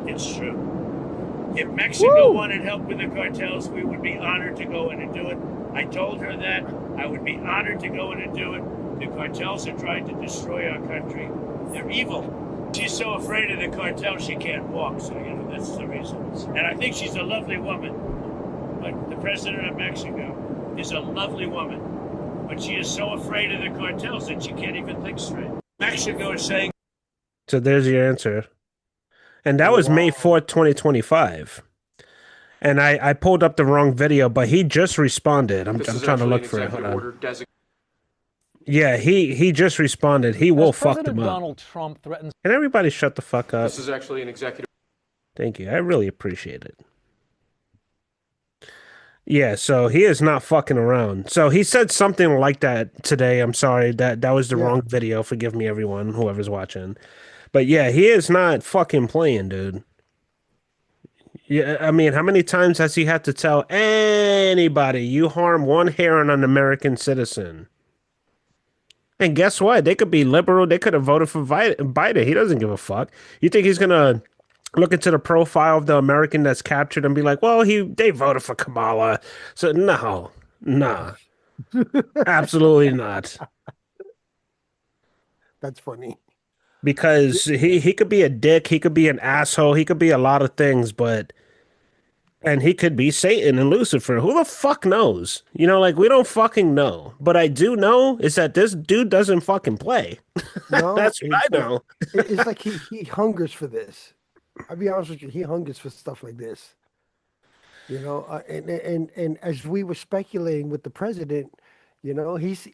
Speaker 7: It's true. If Mexico wanted help with the cartels, we would be honored to go in and do it. I told her that. I would be honored to go in and do it. The cartels are trying to destroy our country. They're evil. She's so afraid of the cartel she can't walk. So, that's the reason. And I think she's a lovely woman. But the president of Mexico is a lovely woman. But she is so afraid of the cartels that she can't even think straight. Mexico is saying...
Speaker 1: So there's your answer. And that was May 4th, 2025. And I pulled up the wrong video, but he just responded. I'm trying to look for it. Hold on. Yeah, he just responded. He will fuck them up.
Speaker 9: Donald Trump threatens.
Speaker 1: And everybody shut the fuck up.
Speaker 10: This is actually an executive.
Speaker 1: Thank you. I really appreciate it. Yeah, so he is not fucking around. So he said something like that today. I'm sorry. That was the wrong video. Forgive me, everyone, whoever's watching. But yeah, he is not fucking playing, dude. Yeah, I mean, how many times has he had to tell anybody, you harm one hair on an American citizen? And guess what? They could be liberal. They could have voted for Biden. He doesn't give a fuck. You think he's going to look into the profile of the American that's captured and be like, well, they voted for Kamala. So no, nah, absolutely not.
Speaker 2: That's funny.
Speaker 1: Because he could be a dick. He could be an asshole. He could be a lot of things, and he could be Satan and Lucifer. Who the fuck knows? We don't fucking know. But I do know is that this dude doesn't fucking play.
Speaker 2: No,
Speaker 1: that's what I know.
Speaker 2: It's like he hungers for this. I'll be honest with you. He hungers for stuff like this. And as we were speculating with the president, he's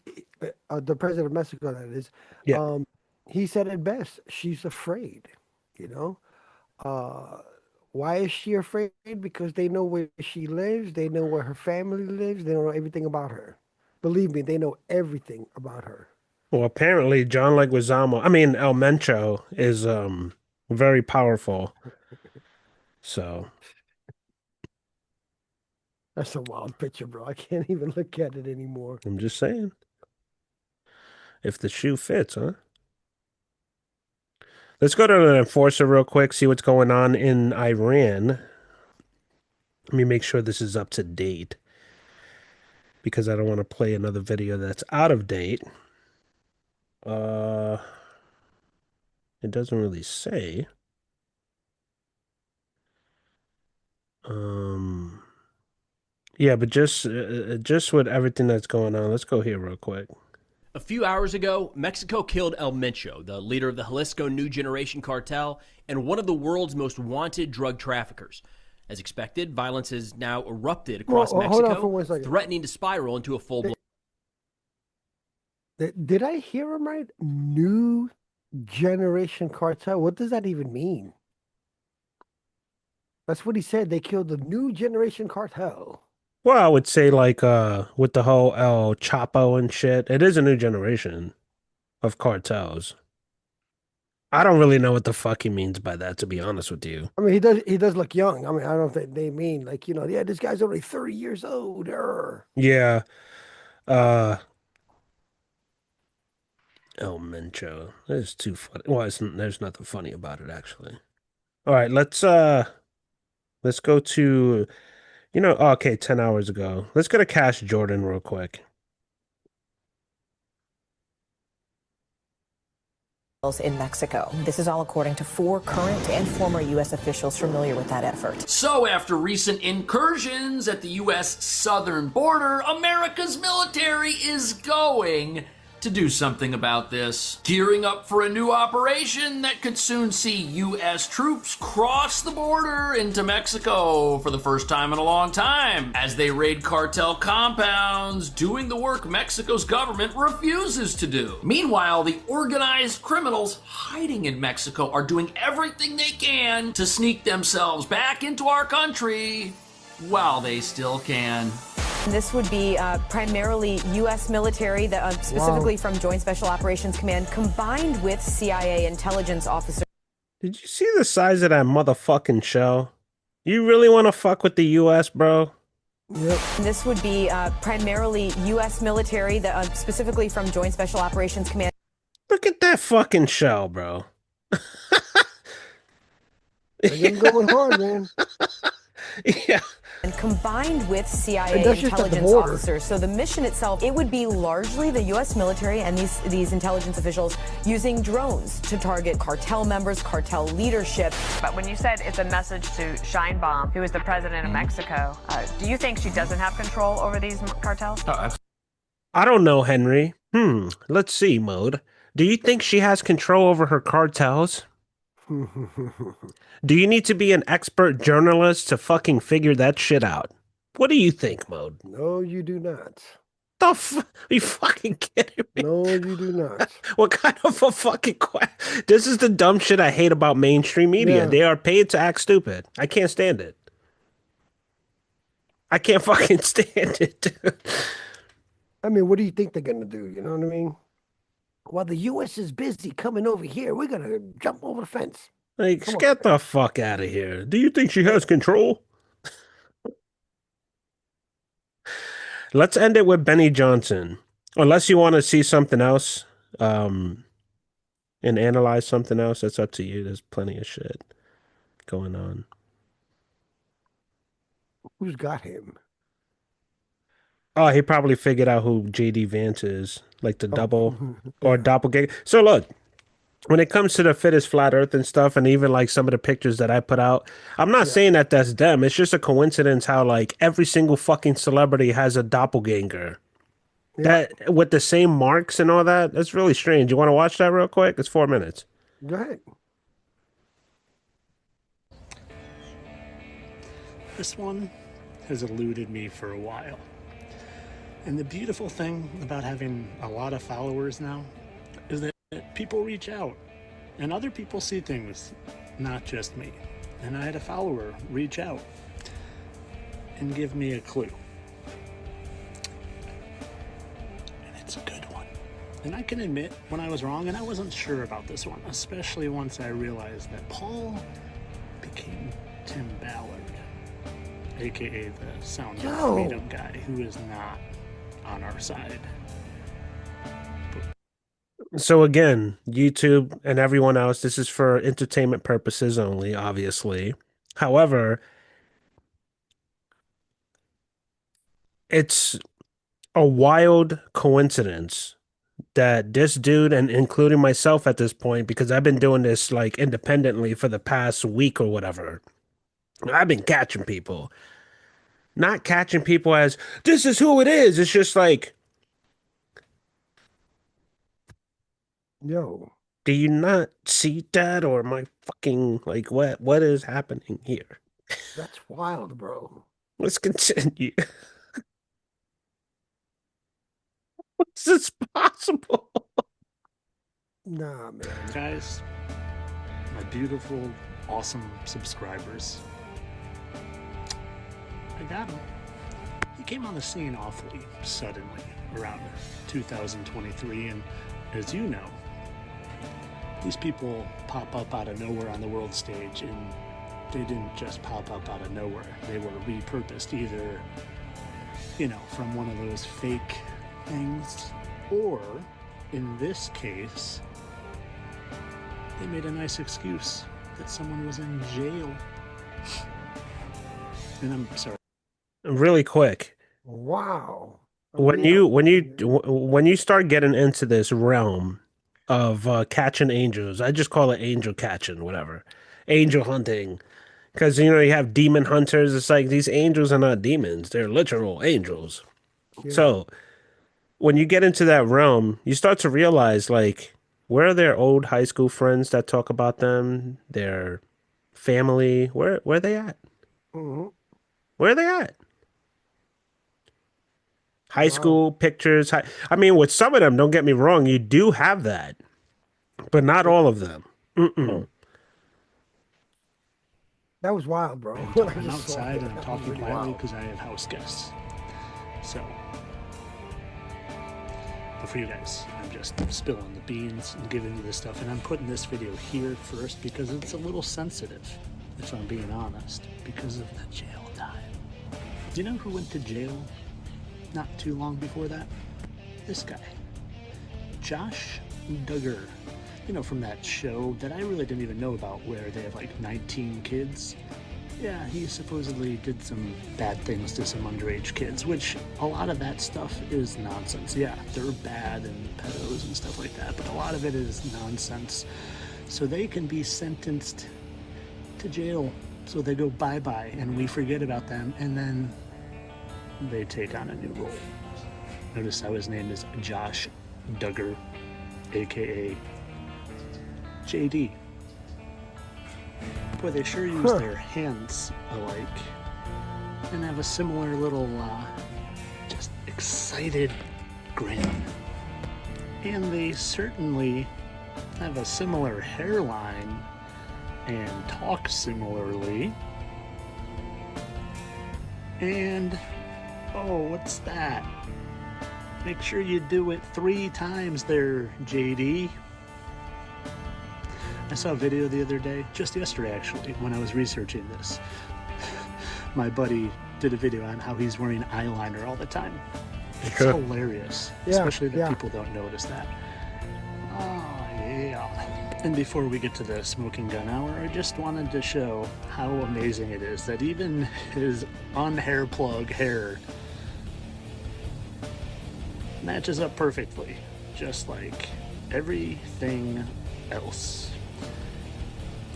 Speaker 2: the president of Mexico, that is.
Speaker 1: Yeah.
Speaker 2: He said it best. She's afraid, why is she afraid? Because they know where she lives. They know where her family lives. They know everything about her. Believe me, they know everything about her.
Speaker 1: Well, apparently John Leguizamo, El Mencho is very powerful. So.
Speaker 2: That's a wild picture, bro. I can't even look at it anymore.
Speaker 1: I'm just saying. If the shoe fits, huh? Let's go to an enforcer real quick, see what's going on in Iran. Let me make sure this is up to date, because I don't want to play another video that's out of date. It doesn't really say. Yeah, but just with everything that's going on, let's go here real quick.
Speaker 11: A few hours ago, Mexico killed El Mencho, the leader of the Jalisco New Generation cartel and one of the world's most wanted drug traffickers. As expected, violence has now erupted across Mexico, threatening to spiral into a full-blown...
Speaker 2: Did I hear him right? New generation cartel. What does that even mean? That's what he said. They killed the new generation cartel.
Speaker 1: Well, I would say like with the whole El Chapo and shit, it is a new generation of cartels. I don't really know what the fuck he means by that, to be honest with you.
Speaker 2: I mean, he does look young. I mean, I don't know if they mean like, yeah, this guy's only 30 years old.
Speaker 1: Yeah. Uh El Mencho. That is too funny. Well, there's nothing funny about it actually. All right, let's go to okay, 10 hours ago. Let's go to Cash Jordan real quick.
Speaker 9: In Mexico. This is all according to 4 current and former U.S. officials familiar with that effort.
Speaker 11: So, after recent incursions at the U.S. southern border, America's military is going to do something about this. Gearing up for a new operation that could soon see U.S. troops cross the border into Mexico for the first time in a long time as they raid cartel compounds, doing the work Mexico's government refuses to do. Meanwhile, the organized criminals hiding in Mexico are doing everything they can to sneak themselves back into our country while they still can.
Speaker 9: This would be primarily U.S. military, specifically from Joint Special Operations Command, combined with CIA intelligence officers.
Speaker 1: Did you see the size of that motherfucking shell? You really want to fuck with the U.S., bro?
Speaker 2: Yep.
Speaker 9: This would be primarily U.S. military, specifically from Joint Special Operations Command.
Speaker 1: Look at that fucking shell, bro.
Speaker 2: They're going hard, man.
Speaker 1: Yeah.
Speaker 9: And combined with CIA intelligence officers. So the mission itself, it would be largely the U.S. military and these intelligence officials using drones to target cartel members, cartel leadership.
Speaker 10: But when you said it's a message to Sheinbaum, who is the president of Mexico, do you think she doesn't have control over these cartels?
Speaker 1: I don't know, Henry. Let's see, Mode. Do you think she has control over her cartels? Do you need to be an expert journalist to fucking figure that shit out? What do you think, Mode?
Speaker 2: No, you do not.
Speaker 1: Are you fucking kidding me?
Speaker 2: No, you do not.
Speaker 1: What kind of a fucking This is the dumb shit I hate about mainstream media.
Speaker 2: Yeah.
Speaker 1: They are paid to act stupid. I can't stand it. I can't fucking stand it.
Speaker 2: I mean, what do you think they're gonna do? You know what I mean? While the U.S. is busy coming over here, we're gonna jump over the fence.
Speaker 1: Like, get the fuck out of here. Do you think she has control? Let's end it with Benny Johnson. Unless you want to see something else and analyze something else, that's up to you. There's plenty of shit going on.
Speaker 2: Who's got him?
Speaker 1: Oh, he probably figured out who JD Vance is, like the double or doppelganger. So look, when it comes to the fittest flat earth and stuff, and even like some of the pictures that I put out, I'm not saying that that's them. It's just a coincidence how like every single fucking celebrity has a doppelganger. That with the same marks and all that. That's really strange. You want to watch that real quick? It's 4 minutes.
Speaker 2: Go ahead.
Speaker 12: This one has eluded me for a while. And the beautiful thing about having a lot of followers now is that people reach out and other people see things, not just me. And I had a follower reach out and give me a clue. And it's a good one. And I can admit when I was wrong, and I wasn't sure about this one, especially once I realized that Paul became Tim Ballard, aka the Sound of Freedom guy, who is not on our side.
Speaker 1: So again, YouTube and everyone else, this is for entertainment purposes only, obviously. However, it's a wild coincidence that this dude, and including myself at this point, because I've been doing this like independently for the past week or whatever, I've been catching people. Not catching people as, this is who it is. It's just like,
Speaker 2: yo,
Speaker 1: do you not see that? Or am I fucking, like, what is happening here?
Speaker 2: That's wild, bro.
Speaker 1: Let's continue. What's is this possible?
Speaker 2: Nah, man.
Speaker 12: Guys, my beautiful, awesome subscribers. I got him. He came on the scene awfully suddenly around 2023, and as you know, these people pop up out of nowhere on the world stage, and they didn't just pop up out of nowhere. They were repurposed either, from one of those fake things, or in this case, they made a nice excuse that someone was in jail. And I'm sorry.
Speaker 1: Really quick.
Speaker 2: Wow.
Speaker 1: When you start getting into this realm of catching angels, I just call it angel catching, whatever, angel hunting, because you have demon hunters. It's like these angels are not demons; they're literal angels. Yeah. So when you get into that realm, you start to realize, like, where are their old high school friends that talk about them, their family? Where are they at?
Speaker 2: Mm-hmm.
Speaker 1: Where are they at? High school pictures. I mean, with some of them, don't get me wrong, you do have that, but not all of them. Mm-mm.
Speaker 2: That was wild, bro.
Speaker 12: I'm outside and I'm talking quietly because I have house guests. So, but for you guys, I'm just spilling the beans and giving you this stuff, and I'm putting this video here first because it's a little sensitive, if I'm being honest, because of the jail time. Do you know who went to jail not too long before that? This guy, Josh Duggar. From that show that I really didn't even know about, where they have like 19 kids. Yeah, he supposedly did some bad things to some underage kids, which a lot of that stuff is nonsense. Yeah, they're bad and pedos and stuff like that, but a lot of it is nonsense. So they can be sentenced to jail. So they go bye-bye and we forget about them, and then they take on a new role. Notice how his name is Josh Duggar, aka JD. Boy, they sure use their hands alike and have a similar little, just excited grin. And they certainly have a similar hairline and talk similarly. And, oh, what's that? Make sure you do it 3 times there, JD. I saw a video the other day, just yesterday actually, when I was researching this. My buddy did a video on how he's wearing eyeliner all the time. It's hilarious, especially that people don't notice that. Oh, yeah. And before we get to the smoking gun hour, I just wanted to show how amazing it is that even his unhair plug hair matches up perfectly, just like everything else.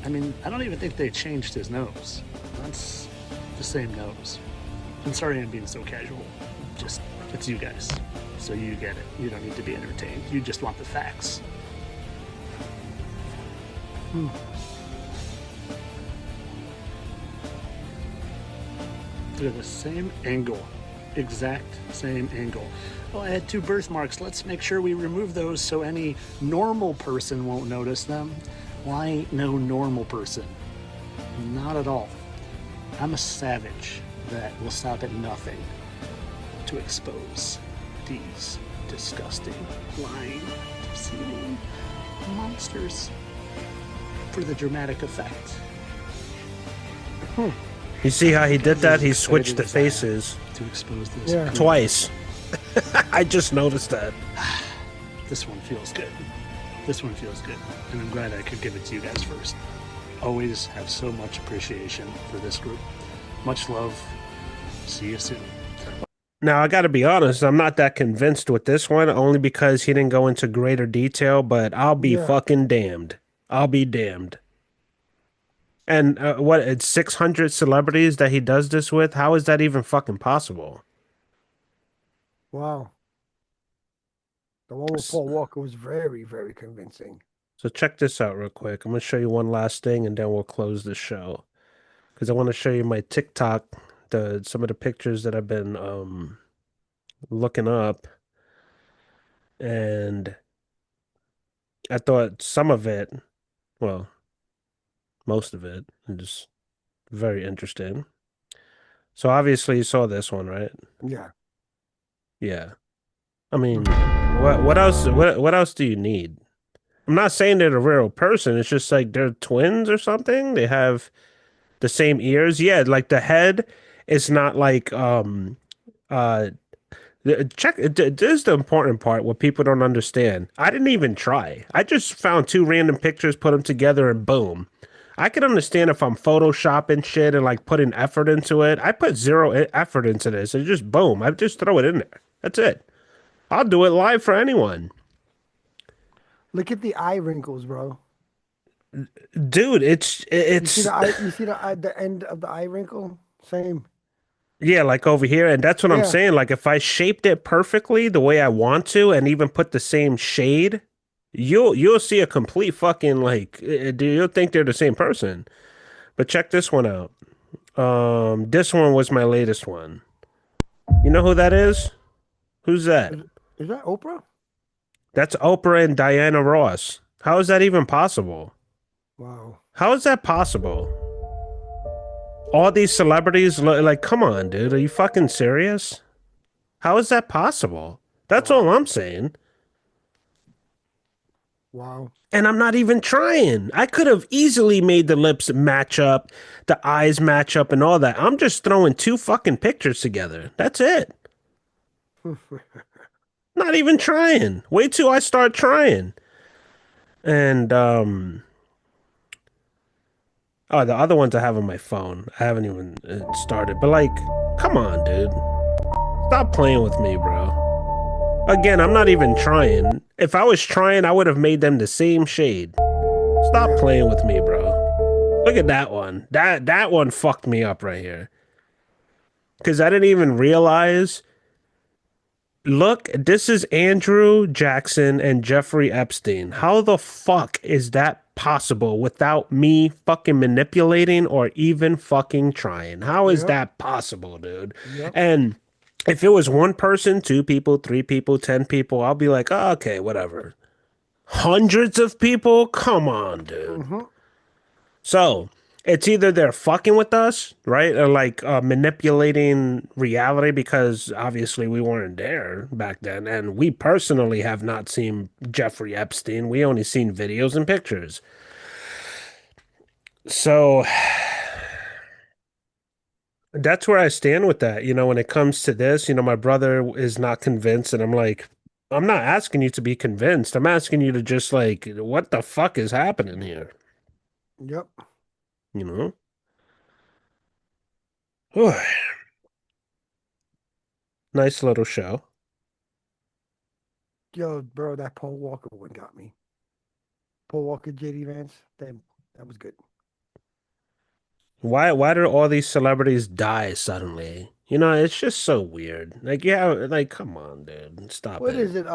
Speaker 12: I mean, I don't even think they changed his nose. That's the same nose. I'm sorry I'm being so casual. Just, it's you guys. So you get it. You don't need to be entertained. You just want the facts. They're the same angle. Exact same angle. Oh, I had 2 birthmarks. Let's make sure we remove those so any normal person won't notice them. Why ain't no normal person? Not at all. I'm a savage that will stop at nothing to expose these disgusting, lying, deceiving monsters for the dramatic effect.
Speaker 1: You see how he did that? He switched the faces
Speaker 12: to expose this
Speaker 1: twice. I just noticed that.
Speaker 12: This one feels good. This one feels good, and I'm glad I could give it to you guys first. Always have so much appreciation for this group. Much love. See you soon.
Speaker 1: Now, I got to be honest, I'm not that convinced with this one, only because he didn't go into greater detail, but I'll be fucking damned. I'll be damned. And it's 600 celebrities that he does this with? How is that even fucking possible?
Speaker 2: Wow. The one with Paul Walker was very, very convincing.
Speaker 1: So check this out real quick. I'm going to show you one last thing, and then we'll close the show. Because I want to show you my TikTok, some of the pictures that I've been looking up. and I thought some of it, well, most of it, is very interesting. So obviously you saw this one, right?
Speaker 2: Yeah.
Speaker 1: Yeah. I mean, what else? What else do you need? I'm not saying they're the real person. It's just like they're twins or something. They have the same ears. Yeah, like the head is not like uh check. This is the important part. What people don't understand. I didn't even try. I just found two random pictures, put them together, and boom. I can understand if I'm photoshopping shit and like putting effort into it. I put zero effort into this. It's just boom. I just throw it in there. That's it. I'll do it live for anyone.
Speaker 2: Look at the eye wrinkles, bro.
Speaker 1: Dude, it's
Speaker 2: You see the end of the eye wrinkle? Same.
Speaker 1: yeah, like over here, and that's what I'm
Speaker 2: Yeah.
Speaker 1: saying. Like if I shaped it perfectly the way I want to, and even put the same shade, you'll see a complete fucking like. You'll think they're the same person. But check this one out. This one was my latest one. You know who that is? Who's that?
Speaker 2: Is that Oprah?
Speaker 1: That's Oprah and Diana Ross. How is that even possible?
Speaker 2: Wow.
Speaker 1: How is that possible? All these celebrities, like, come on, dude. Are you fucking serious? How is that possible? That's all I'm saying.
Speaker 2: Wow.
Speaker 1: And I'm not even trying. I could have easily made the lips match up, the eyes match up, and all that. I'm just throwing two fucking pictures together. That's it. Not even trying. Wait till I start trying. And oh, the other ones I have on my phone. I haven't even started. But like, come on, dude. Stop playing with me, bro. Again, I'm not even trying. If I was trying, I would have made them the same shade. Stop playing with me, bro. Look at that one. That one fucked me up right here. Because I didn't even realize. Look, this is Andrew Jackson and Jeffrey Epstein. How the fuck is that possible without me fucking manipulating or even fucking trying? How is that possible, dude?
Speaker 2: Yep.
Speaker 1: And if it was one person, two people, three people, 10 people, I'll be like, oh, okay, whatever. Hundreds of people? Come on, dude. So it's either they're fucking with us, right? Or like manipulating reality because obviously we weren't there back then. And we personally have not seen Jeffrey Epstein. We only seen videos and pictures. So that's where I stand with that. You know, when it comes to this, you know, my brother is not convinced. And I'm like, I'm not asking you to be convinced. I'm asking you to just like, what the fuck is happening here?
Speaker 2: Yep.
Speaker 1: You know? Oh. Nice little show.
Speaker 2: Yo, bro, that Paul Walker one got me. Paul Walker, JD Vance, that was good.
Speaker 1: Why do all these celebrities die suddenly? You know, it's just so weird. Like, yeah, like, come on, dude. Stop
Speaker 2: What
Speaker 1: it.
Speaker 2: is it?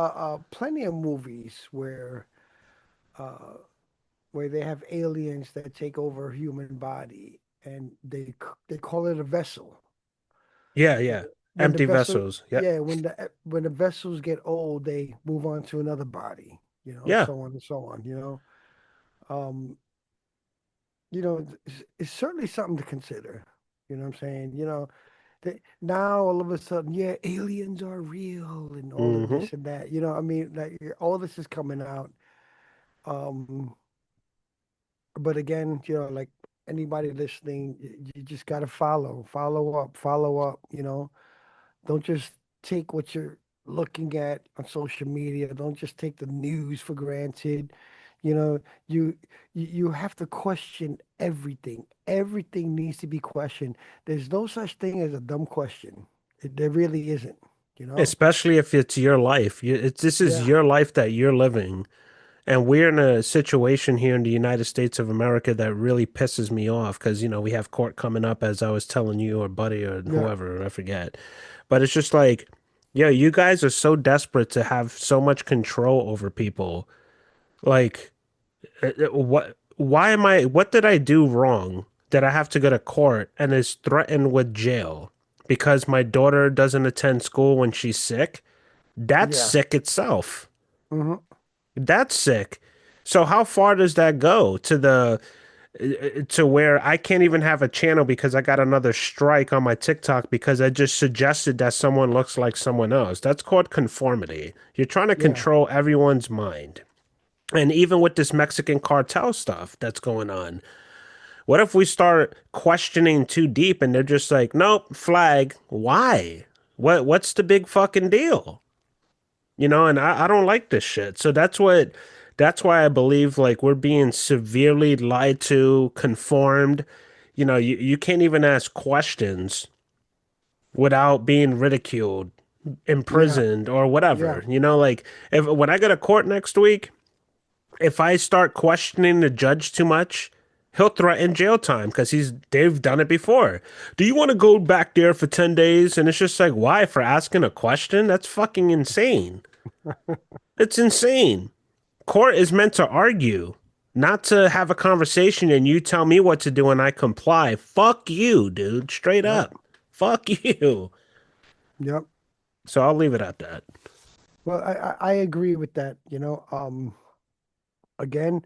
Speaker 2: Plenty of movies where they have aliens that take over a human body and they call it a vessel.
Speaker 1: Yeah, yeah.
Speaker 2: When
Speaker 1: Empty
Speaker 2: the vessel-
Speaker 1: vessels. Yeah.
Speaker 2: Yeah, when the vessels get old, they move on to another body, you know,
Speaker 1: Yeah.
Speaker 2: so on and so on, you know. You know, it's certainly something to consider. You know what I'm saying? You know, now all of a sudden, yeah, aliens are real and all of this and that. You know, I mean, like all this is coming out. But again, you know, like anybody listening, you just gotta follow up. You know, don't just take what you're looking at on social media. Don't just take the news for granted. You know, you have to question everything. Everything needs to be questioned. There's no such thing as a dumb question. There really isn't. You know,
Speaker 1: Especially if it's your life. This is your life that you're living. And we're in a situation here in the United States of America that really pisses me off because, you know, we have court coming up, as I was telling you or Buddy or whoever, I forget. But it's just like, yeah, you guys are so desperate to have so much control over people. Like, what did I do wrong that I have to go to court and is threatened with jail because my daughter doesn't attend school when she's sick? That's sick itself. That's sick. So how far does that go to where I can't even have a channel because I got another strike on my TikTok because I just suggested that someone looks like someone else? That's called conformity. You're trying to control everyone's mind. And even with this Mexican cartel stuff that's going on, what if we start questioning too deep and they're just like, nope, flag. Why? What's the big fucking deal? You know, and I don't like this shit. So that's why I believe like we're being severely lied to, conformed. You know, you can't even ask questions without being ridiculed, imprisoned, or whatever. You know, like when I go to court next week, if I start questioning the judge too much, he'll threaten jail time because they've done it before. Do you want to go back there for 10 days? And it's just like, why? For asking a question? That's fucking insane. It's insane. Court is meant to argue, not to have a conversation and you tell me what to do and I comply. Fuck you, dude. Straight up. Fuck you.
Speaker 2: Yep.
Speaker 1: So I'll leave it at that.
Speaker 2: Well, I agree with that. You know, again,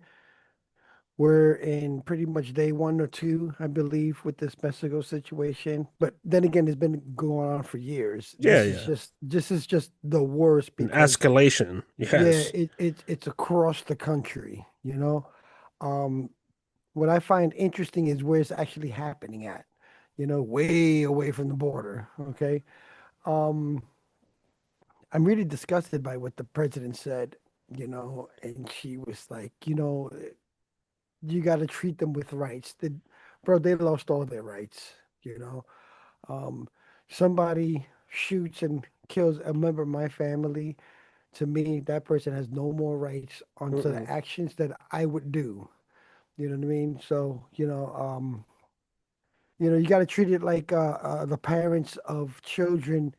Speaker 2: we're in pretty much day 1 or 2, I believe, with this Mexico situation. But then again, it's been going on for years. This is just the worst.
Speaker 1: An escalation. Yes.
Speaker 2: Yeah, it's across the country. You know, what I find interesting is where it's actually happening at. You know, way away from the border. Okay, I'm really disgusted by what the president said. You know, and she was like, you know, you got to treat them with rights. They lost all their rights. You know, somebody shoots and kills a member of my family. To me, that person has no more rights onto the actions that I would do. You know what I mean? So, you know, you got to treat it like the parents of children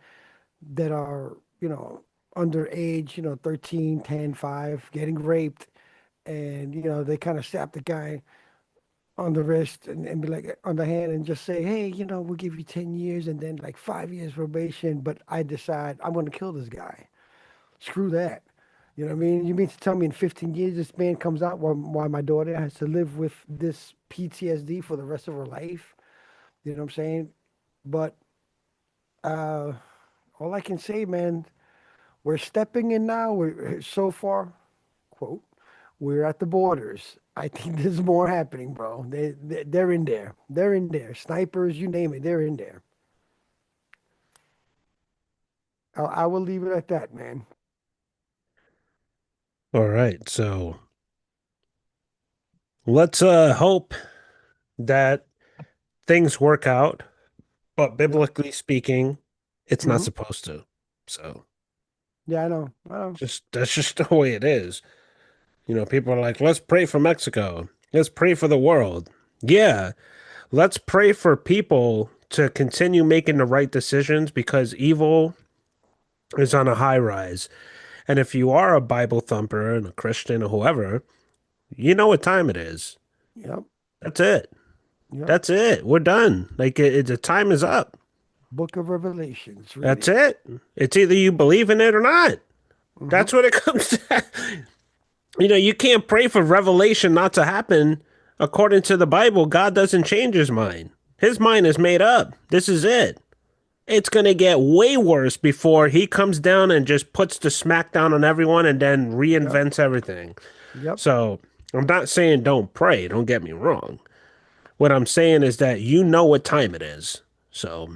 Speaker 2: that are, you know, underage, you know, 13, 10, 5, getting raped. And, you know, they kind of slap the guy on the wrist and be like, on the hand, and just say, hey, you know, we'll give you 10 years and then like 5 years probation. But I decide I'm going to kill this guy. Screw that. You know what I mean? You mean to tell me in 15 years this man comes out while my daughter has to live with this PTSD for the rest of her life? You know what I'm saying? But all I can say, man, we're stepping in now. We're so far, quote, we're at the borders. I think there's more happening, bro. They're in there. They're in there. Snipers, you name it, they're in there. I will leave it at that, man.
Speaker 1: All right, so let's hope that things work out, but biblically speaking, it's not supposed to. So
Speaker 2: yeah, I know.
Speaker 1: That's just the way it is. You know, people are like, let's pray for Mexico. Let's pray for the world. Yeah, let's pray for people to continue making the right decisions because evil is on a high rise. And if you are a Bible thumper and a Christian or whoever, you know what time it is.
Speaker 2: Yep.
Speaker 1: That's it. Yep. That's it. We're done. Like the time is up.
Speaker 2: Book of Revelations.
Speaker 1: That's it. It's either you believe in it or not. That's what it comes to. You know, you can't pray for revelation not to happen. According to the Bible, God doesn't change his mind. His mind is made up. This is it. It's going to get way worse before he comes down and just puts the smackdown on everyone and then reinvents everything.
Speaker 2: Yep.
Speaker 1: So I'm not saying don't pray. Don't get me wrong. What I'm saying is that you know what time it is. So,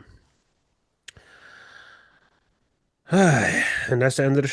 Speaker 1: and that's the end of the show.